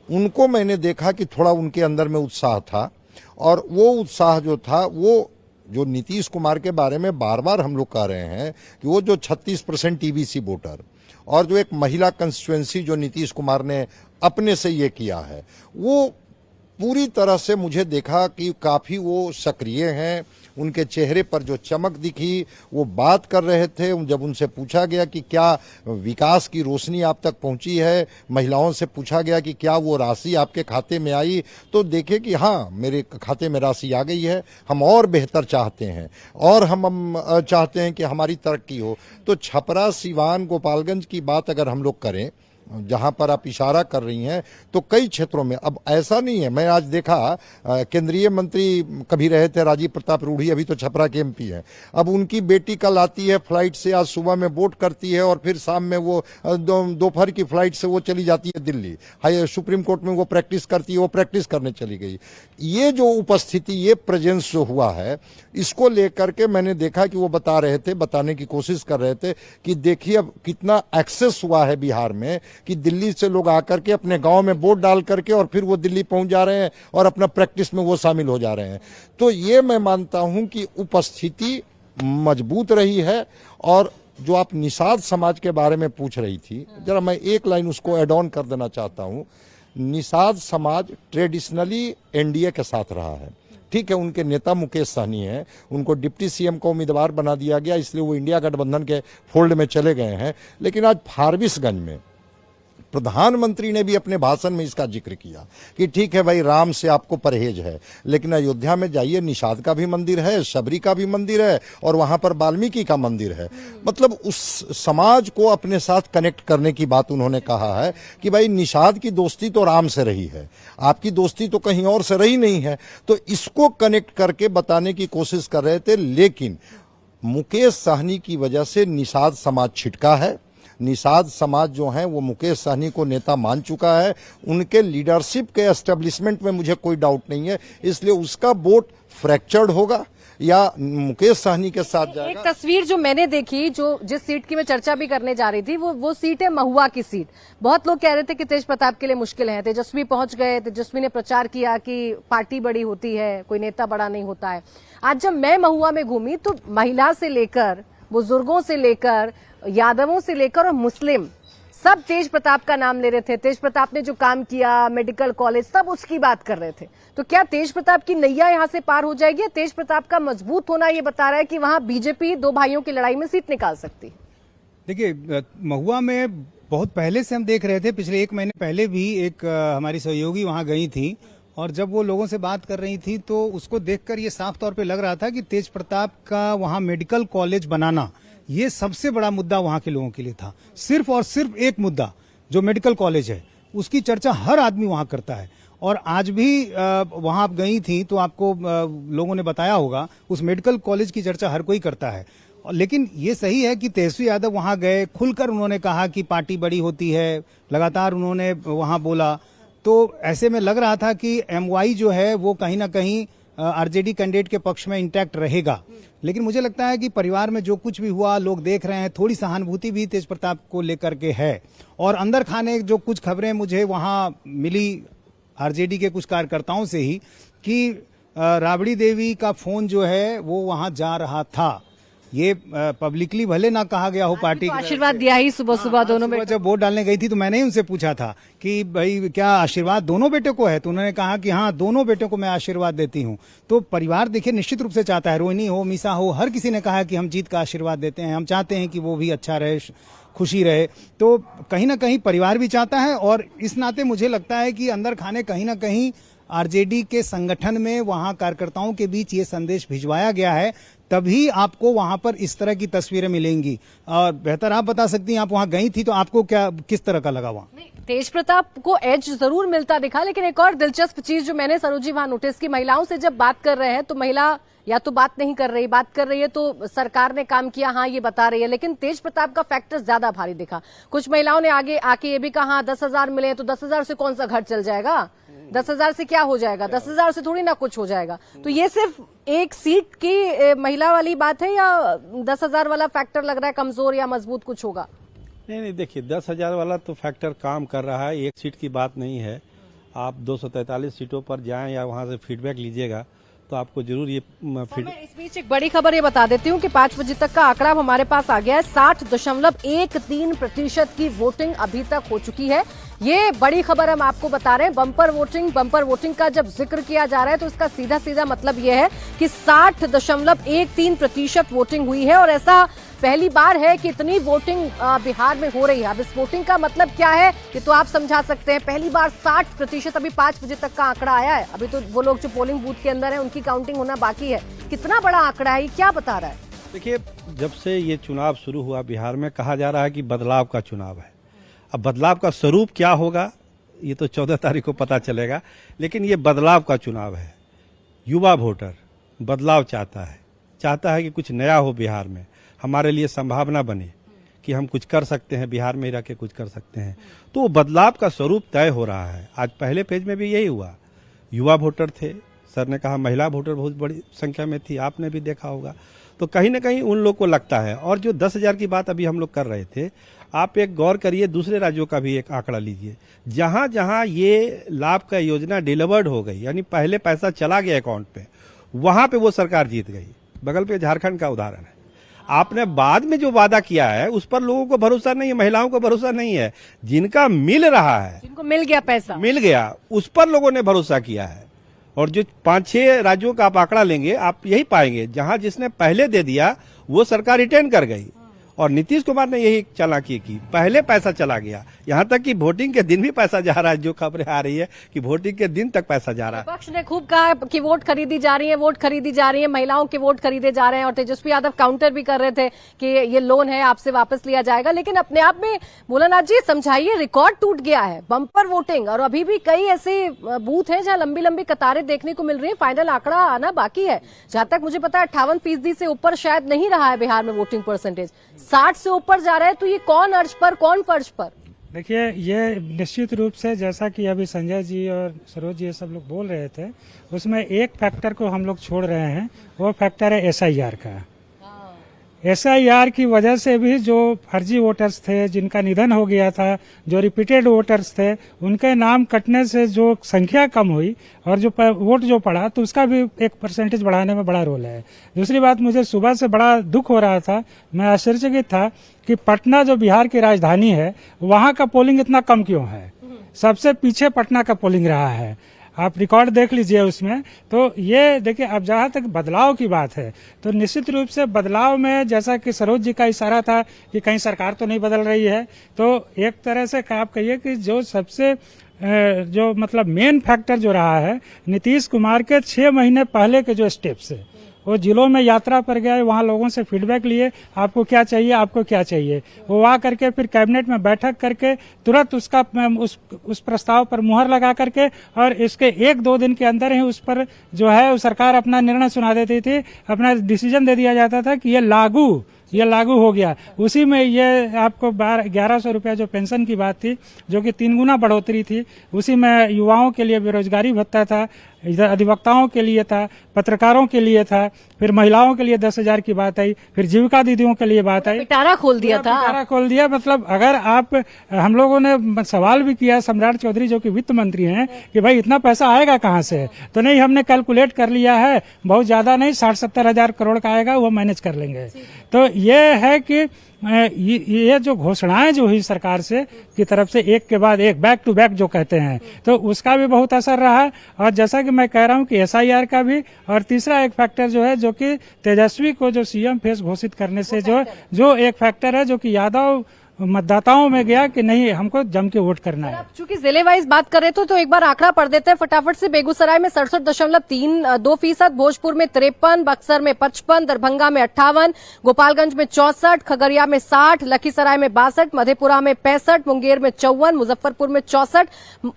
उनको मैंने देखा कि थोड़ा उनके अंदर में उत्साह था, और वो उत्साह जो था वो जो नीतीश कुमार के बारे में बार बार हम लोग कह रहे हैं कि वो जो 36% टीबीसी वोटर और जो एक महिला कंस्टिट्यूएंसी जो नीतीश कुमार ने अपने से ये किया है, वो पूरी तरह से मुझे देखा कि काफ़ी वो सक्रिय हैं। उनके चेहरे पर जो चमक दिखी, वो बात कर रहे थे। जब उनसे पूछा गया कि क्या विकास की रोशनी आप तक पहुंची है, महिलाओं से पूछा गया कि क्या वो राशि आपके खाते में आई, तो देखे कि हाँ, मेरे खाते में राशि आ गई है, हम और बेहतर चाहते हैं और हम चाहते हैं कि हमारी तरक्की हो। तो छपरा, सिवान, गोपालगंज की बात अगर हम लोग करें, जहां पर आप इशारा कर रही हैं, तो कई क्षेत्रों में अब ऐसा नहीं है। मैं आज देखा केंद्रीय मंत्री कभी रहे थे राजीव प्रताप रूढ़ी, अभी तो छपरा के एमपी हैं। अब उनकी बेटी कल आती है फ्लाइट से, आज सुबह में वोट करती है और फिर शाम में वो दोपहर की फ्लाइट से वो चली जाती है दिल्ली, हाई सुप्रीम कोर्ट में वो प्रैक्टिस करती है, वो प्रैक्टिस करने चली गई। ये जो उपस्थिति, ये प्रेजेंस जो हुआ है, इसको लेकर के मैंने देखा कि वो बता रहे थे, बताने की कोशिश कर रहे थे कि देखिए अब कितना एक्सेस हुआ है बिहार में, कि दिल्ली से लोग आकर के अपने गांव में वोट डाल करके और फिर वो दिल्ली पहुंच जा रहे हैं और अपना प्रैक्टिस में वो शामिल हो जा रहे हैं। तो ये मैं मानता हूं कि उपस्थिति मजबूत रही है। और जो आप निषाद समाज के बारे में पूछ रही थी, जरा मैं एक लाइन उसको एड ऑन कर देना चाहता हूं। निषाद समाज ट्रेडिशनली एनडीए के साथ रहा है, ठीक है। उनके नेता मुकेश सहनी हैं, उनको डिप्टी सीएम का उम्मीदवार बना दिया गया, इसलिए वो इंडिया गठबंधन के फोल्ड में चले गए हैं। लेकिन आज फारबिसगंज में प्रधानमंत्री ने भी अपने भाषण में इसका जिक्र किया कि ठीक है भाई, राम से आपको परहेज है, लेकिन अयोध्या में जाइए, निषाद का भी मंदिर है, शबरी का भी मंदिर है और वहां पर वाल्मीकि का मंदिर है। मतलब उस समाज को अपने साथ कनेक्ट करने की बात उन्होंने कहा है कि भाई, निषाद की दोस्ती तो राम से रही है, आपकी दोस्ती तो कहीं और से रही नहीं है। तो इसको कनेक्ट करके बताने की कोशिश कर रहे थे। लेकिन मुकेश सहनी की वजह से निषाद समाज छिटका है। निषाद समाज जो है वो मुकेश सहनी को नेता मान चुका है, उनके लीडरशिप के एस्टेब्लिशमेंट में मुझे कोई डाउट नहीं है, इसलिए उसका वोट फ्रैक्चर्ड होगा या मुकेश सहनी के साथ जाएगा। एक तस्वीर जो मैंने देखी, जो जिस सीट की मैं चर्चा भी करने जा रही थी, वो सीट है महुआ की सीट। बहुत लोग कह रहे थे कि तेज प्रताप के लिए मुश्किल है। तेजस्वी पहुंच गए, तेजस्वी ने प्रचार किया कि पार्टी बड़ी होती है, कोई नेता बड़ा नहीं होता है। आज जब मैं महुआ में घूमी तो महिला से लेकर, बुजुर्गों से लेकर, यादवों से लेकर और मुस्लिम, सब तेज प्रताप का नाम ले रहे थे। तेज प्रताप ने जो काम किया, मेडिकल कॉलेज, सब उसकी बात कर रहे थे। तो क्या तेज प्रताप की नैया यहां से पार हो जाएगी? तेज प्रताप का मजबूत होना ये बता रहा है कि वहां बीजेपी दो भाइयों की लड़ाई में सीट निकाल सकती है। देखिए, महुआ में बहुत पहले से हम देख रहे थे, पिछले 1 महीने पहले भी एक हमारी सहयोगी वहां गई थी और जब वो लोगों से बात कर रही थी तो उसको देखकर ये साफ तौर पे लग रहा था कि तेज प्रताप का वहां मेडिकल कॉलेज बनाना ये सबसे बड़ा मुद्दा वहां के लोगों के लिए था। सिर्फ और सिर्फ एक मुद्दा, जो मेडिकल कॉलेज है, उसकी चर्चा हर आदमी वहां करता है। और आज भी वहां आप गई थी तो आपको लोगों ने बताया होगा, उस मेडिकल कॉलेज की चर्चा हर कोई करता है। लेकिन ये सही है कि तेजस्वी यादव वहां गए, खुलकर उन्होंने कहा कि पार्टी बड़ी होती है, लगातार उन्होंने वहां बोला। तो ऐसे में लग रहा था कि एमवाई जो है वो कहीं ना कहीं आरजेडी कैंडिडेट के पक्ष में इंटैक्ट रहेगा। लेकिन मुझे लगता है कि परिवार में जो कुछ भी हुआ, लोग देख रहे हैं, थोड़ी सहानुभूति भी तेज प्रताप को लेकर के है। और अंदर खाने जो कुछ खबरें मुझे वहां मिली आरजेडी के कुछ कार्यकर्ताओं से ही कि राबड़ी देवी का फोन जो है वो वहां जा रहा था। ये पब्लिकली भले ना कहा गया हो पार्टी तो आशीर्वाद दिया ही सुबह सुबह दोनों में। जब वोट डालने गई थी तो मैंने ही उनसे पूछा था कि भाई क्या आशीर्वाद दोनों बेटे को है, तो उन्होंने कहा कि हाँ दोनों बेटों को मैं आशीर्वाद देती हूँ। तो परिवार देखिए निश्चित रूप से चाहता है, रोहिणी हो, मीसा हो, हर किसी ने कहा कि हम जीत का आशीर्वाद देते हैं, हम चाहते हैं कि वो भी अच्छा रहे, खुशी रहे। तो कहीं ना कहीं परिवार भी चाहता है और इस नाते मुझे लगता है कि अंदर खाने कहीं ना कहीं आरजेडी के संगठन में वहां कार्यकर्ताओं के बीच ये संदेश भिजवाया गया है, तभी आपको वहां पर इस तरह की तस्वीरें मिलेंगी। और बेहतर आप बता सकती हैं, आप वहां गई थी तो आपको क्या किस तरह का लगा वहां? तेज प्रताप को एज जरूर मिलता दिखा, लेकिन एक और दिलचस्प चीज जो मैंने सरोजी वहां नोटिस की, महिलाओं से जब बात कर रहे हैं तो महिला या तो बात नहीं कर रही, बात कर रही है तो सरकार ने काम किया, हाँ ये बता रही है, लेकिन तेज प्रताप का फैक्टर ज्यादा भारी दिखा। कुछ महिलाओं ने आगे आके ये भी कहा 10,000 मिले तो 10,000 से कौन सा घर चल जाएगा, 10,000 से क्या हो जाएगा, 10,000 से थोड़ी ना कुछ हो जाएगा। तो ये सिर्फ एक सीट की महिला वाली बात है या 10,000 वाला फैक्टर लग रहा है कमजोर या मजबूत कुछ होगा? नहीं, देखिए 10,000 वाला तो फैक्टर काम कर रहा है, एक सीट की बात नहीं है। आप 243 सीटों पर जाएं या वहां से फीडबैक लीजिएगा तो आपको जरूर ये मैं इस बीच एक बड़ी खबर ये बता देती हूँ कि 5 बजे तक का आंकड़ा हमारे पास आ गया है। 60.13% की वोटिंग अभी तक हो चुकी है। ये बड़ी खबर हम आपको बता रहे हैं। बम्पर वोटिंग का जब जिक्र किया जा रहा है तो इसका सीधा सीधा मतलब ये है कि 60.13% वोटिंग हुई है और ऐसा पहली बार है कि इतनी वोटिंग बिहार में हो रही है। अब इस वोटिंग का मतलब क्या है ये तो आप समझा सकते हैं। पहली बार 60%, अभी 5 बजे तक का आंकड़ा आया है। अभी तो वो लोग जो पोलिंग बूथ के अंदर है उनकी काउंटिंग होना बाकी है। कितना बड़ा आंकड़ा है, ये क्या बता रहा है? देखिए, जब से ये चुनाव शुरू हुआ बिहार में कहा जा रहा है कि बदलाव का चुनाव है। अब बदलाव का स्वरूप क्या होगा ये तो 14 तारीख को पता चलेगा, लेकिन ये बदलाव का चुनाव है। युवा वोटर बदलाव चाहता है कि कुछ नया हो बिहार में, हमारे लिए संभावना बने कि हम कुछ कर सकते हैं, बिहार में रह के कुछ कर सकते हैं। तो बदलाव का स्वरूप तय हो रहा है। आज पहले पेज में भी यही हुआ, युवा वोटर थे, सर ने कहा महिला वोटर बहुत बड़ी संख्या में थी, आपने भी देखा होगा। तो कहीं ना कहीं उन लोग को लगता है। और जो 10,000 की बात अभी हम लोग कर रहे थे, आप एक गौर करिए, दूसरे राज्यों का भी एक आंकड़ा लीजिए। जहां जहां ये लाभ का योजना डिलीवर्ड हो गई, यानी पहले पैसा चला गया अकाउंट पे, वहां पे वो सरकार जीत गई। बगल पे झारखंड का उदाहरण है। आपने बाद में जो वादा किया है उस पर लोगों को भरोसा नहीं है, महिलाओं को भरोसा नहीं है। जिनका मिल रहा है, जिनको मिल गया पैसा, मिल गया, उस पर लोगों ने भरोसा किया है। और जो 5-6 राज्यों का आप आंकड़ा लेंगे, आप यही पाएंगे जहां जिसने पहले दे दिया वो सरकार रिटर्न कर गई। और नीतीश कुमार ने यही चालाकी की, पहले पैसा चला गया। यहां तक कि वोटिंग के दिन भी पैसा जा रहा है। जो खबरें आ रही है कि वोटिंग के दिन तक पैसा जा रहा है। विपक्ष ने खूब कहा कि वोट खरीदी जा रही है, महिलाओं के वोट खरीदे जा रहे हैं। और तेजस्वी यादव काउंटर भी कर रहे थे कि ये लोन है, आपसे वापस लिया जाएगा। लेकिन अपने आप में भोलानाथ जी समझाइए, रिकॉर्ड टूट गया है, बम्पर वोटिंग, और अभी भी कई ऐसे बूथ हैं जहां लंबी लंबी कतारें देखने को मिल रही है। फाइनल आंकड़ा आना बाकी है। जहां तक मुझे पता है 58% से ऊपर शायद नहीं रहा है बिहार में वोटिंग परसेंटेज। 60 से ऊपर जा रहा है, तो ये कौन अर्ज पर, कौन फर्ज पर? देखिए, ये निश्चित रूप से जैसा कि अभी संजय जी और सरोज जी ये सब लोग बोल रहे थे, उसमें एक फैक्टर को हम लोग छोड़ रहे हैं, वो फैक्टर है SIR का। SIR की वजह से भी जो फर्जी वोटर्स थे, जिनका निधन हो गया था, जो रिपीटेड वोटर्स थे, उनके नाम कटने से जो संख्या कम हुई और जो वोट जो पड़ा, तो उसका भी एक परसेंटेज बढ़ाने में बड़ा रोल है। दूसरी बात, मुझे सुबह से बड़ा दुख हो रहा था, मैं आश्चर्यचकित था कि पटना जो बिहार की राजधानी है, वहां का पोलिंग इतना कम क्यों है। सबसे पीछे पटना का पोलिंग रहा है। आप रिकॉर्ड देख लीजिए उसमें। तो ये देखिए, अब जहां तक बदलाव की बात है, तो निश्चित रूप से बदलाव में जैसा कि सरोज जी का इशारा था कि कहीं सरकार तो नहीं बदल रही है, तो एक तरह से आप कहिए कि जो सबसे जो मतलब मेन फैक्टर जो रहा है, नीतीश कुमार के 6 महीने पहले के जो स्टेप्स है, वो जिलों में यात्रा पर गए, वहाँ लोगों से फीडबैक लिए, आपको क्या चाहिए, आपको क्या चाहिए। वो आ करके फिर कैबिनेट में बैठक करके तुरंत उसका उस प्रस्ताव पर मुहर लगा करके और इसके 1-2 दिन के अंदर ही उस पर जो है सरकार अपना निर्णय सुना देती थी, अपना डिसीजन दे दिया जाता था कि ये लागू हो गया। उसी में ये आपको 1100 रुपया जो पेंशन की बात थी, जो कि 3 गुना बढ़ोतरी थी, उसी में युवाओं के लिए बेरोजगारी भत्ता था, इधर अधिवक्ताओं के लिए था, पत्रकारों के लिए था, फिर महिलाओं के लिए 10,000 की बात आई, फिर जीविका दीदियों के लिए बात आई। पिटारा खोल दिया था। पिटारा खोल दिया। मतलब अगर आप, हम लोगों ने सवाल भी किया सम्राट चौधरी जो कि वित्त मंत्री हैं कि भाई इतना पैसा आएगा कहाँ से, तो नहीं, हमने कैलकुलेट कर लिया है, बहुत ज्यादा नहीं, 60-70 हजार करोड़ का आएगा, वो मैनेज कर लेंगे। तो ये है कि ये जो घोषणाएं जो हुई सरकार से की तरफ से एक के बाद एक, बैक टू बैक जो कहते हैं, तो उसका भी बहुत असर रहा। और जैसा कि मैं कह रहा हूं कि SIR का भी, और तीसरा एक फैक्टर जो है जो कि तेजस्वी को जो CM फेस घोषित करने से जो एक फैक्टर है जो कि यादव मतदाताओं में गया कि नहीं, हमको जम के वोट करना है। चूंकि जिले वाइज बात कर रहे थे तो एक बार आंकड़ा पढ़ देते हैं फटाफट से। बेगूसराय में 67.32%, भोजपुर में 53%, बक्सर में 55%, दरभंगा में 58%, गोपालगंज में 64%, खगड़िया में 60%, लखीसराय में 62%, मधेपुरा में 65%, मुंगेर में 54%, मुजफ्फरपुर में 64%,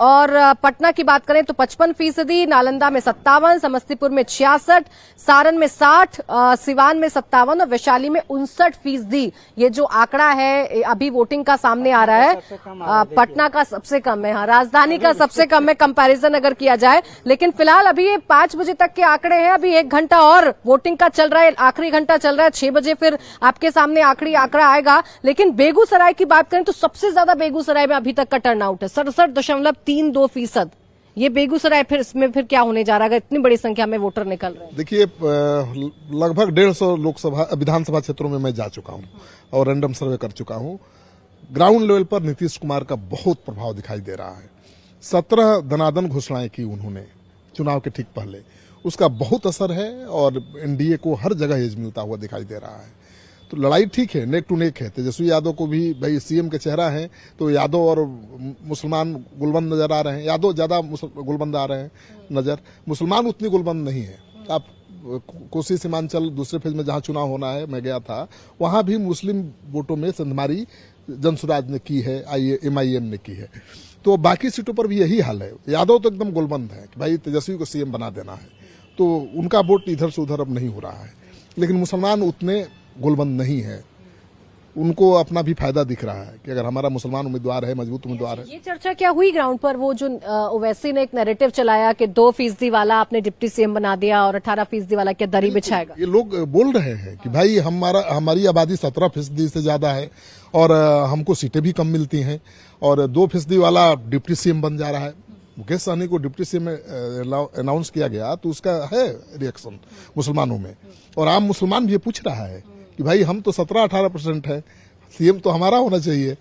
और पटना की बात करें तो 55%, नालंदा में 57%, समस्तीपुर में 66%, सारण में 60%, सिवान में 57% और वैशाली में 59%। ये जो आंकड़ा है अभी वोटिंग का सामने आ रहा है, पटना का सबसे कम है, हाँ, राजधानी का सबसे कम है कंपैरिजन अगर किया जाए। लेकिन फिलहाल अभी ये 5 बजे तक के आंकड़े हैं, अभी 1 घंटा और वोटिंग का चल रहा है, आखिरी घंटा चल रहा है, 6 बजे फिर आपके सामने आखिरी आंकड़ा आएगा। लेकिन बेगूसराय की बात करें तो सबसे ज्यादा बेगूसराय में अभी तक का टर्नआउट है, 67.32%। ये बेगूसराय फिर इसमें फिर क्या होने जा रहा है, इतनी बड़ी संख्या में वोटर निकल रहे हैं? देखिए, लगभग 150 लोकसभा विधानसभा क्षेत्रों में मैं जा चुका हूं और रैंडम सर्वे कर चुका हूं। ग्राउंड लेवल पर नीतीश कुमार का बहुत प्रभाव दिखाई दे रहा है। 17 दनादन घोषणाएं की उन्होंने चुनाव के ठीक पहले, उसका बहुत असर है और NDA को हर जगह एज मिलता हुआ दिखाई दे रहा है। तो लड़ाई ठीक है, नेक टू नेक है। तेजस्वी यादव को भी भाई CM के चेहरा है, तो यादव और मुसलमान गुलबंद नजर आ रहे हैं। यादव ज्यादा गुलबंद आ रहे हैं नजर, मुसलमान उतनी गुलबंद नहीं है। आप कोसी सीमांचल दूसरे फेज में जहां चुनाव होना है, मैं गया था, वहां भी मुस्लिम वोटों में संधमारी जनसुराज ने की है, MIM ने की है। तो बाकी सीटों पर भी यही हाल है। यादव तो एकदम गोलबंद है कि भाई तेजस्वी को CM बना देना है, तो उनका वोट इधर से उधर अब नहीं हो रहा है। लेकिन मुसलमान उतने गोलबंद नहीं है, उनको अपना भी फायदा दिख रहा है कि अगर हमारा मुसलमान उम्मीदवार है, मजबूत उम्मीदवार है। ये चर्चा क्या हुई ग्राउंड पर? वो जो ओवैसी ने एक नैरेटिव चलाया कि 2% वाला आपने डिप्टी CM बना दिया और 18% वाला क्या दरी बिछाएगा? ये लोग बोल रहे हैं कि भाई हमारी आबादी 17% से ज्यादा है और हमको सीटें भी कम मिलती हैं, और 2% वाला डिप्टी CM बन जा रहा है। मुकेश सहनी को डिप्टी CM अनाउंस किया गया तो उसका है रिएक्शन मुसलमानों में, और आम मुसलमान भी ये पूछ रहा है कि भाई हम तो 17-18% है, CM तो हमारा होना चाहिए।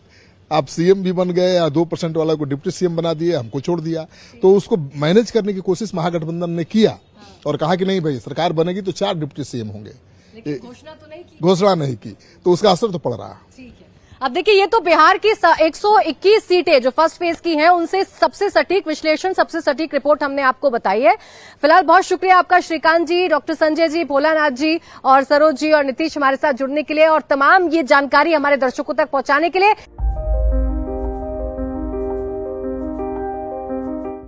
आप CM भी बन गए या 2% वाला को डिप्टी CM बना दिए, हमको छोड़ दिया। तो उसको मैनेज करने की कोशिश महागठबंधन ने किया और कहा कि नहीं भाई, सरकार बनेगी तो 4 डिप्टी CM होंगे। घोषणा नहीं की, तो उसका असर तो पड़ रहा। अब देखिए, ये तो बिहार की 121 सीटें जो फर्स्ट फेज की हैं, उनसे सबसे सटीक विश्लेषण, सबसे सटीक रिपोर्ट हमने आपको बताई है। फिलहाल बहुत शुक्रिया आपका श्रीकांत जी, डॉक्टर संजय जी, भोलानाथ जी और सरोज जी और नीतीश हमारे साथ जुड़ने के लिए और तमाम ये जानकारी हमारे दर्शकों तक पहुंचाने के लिए।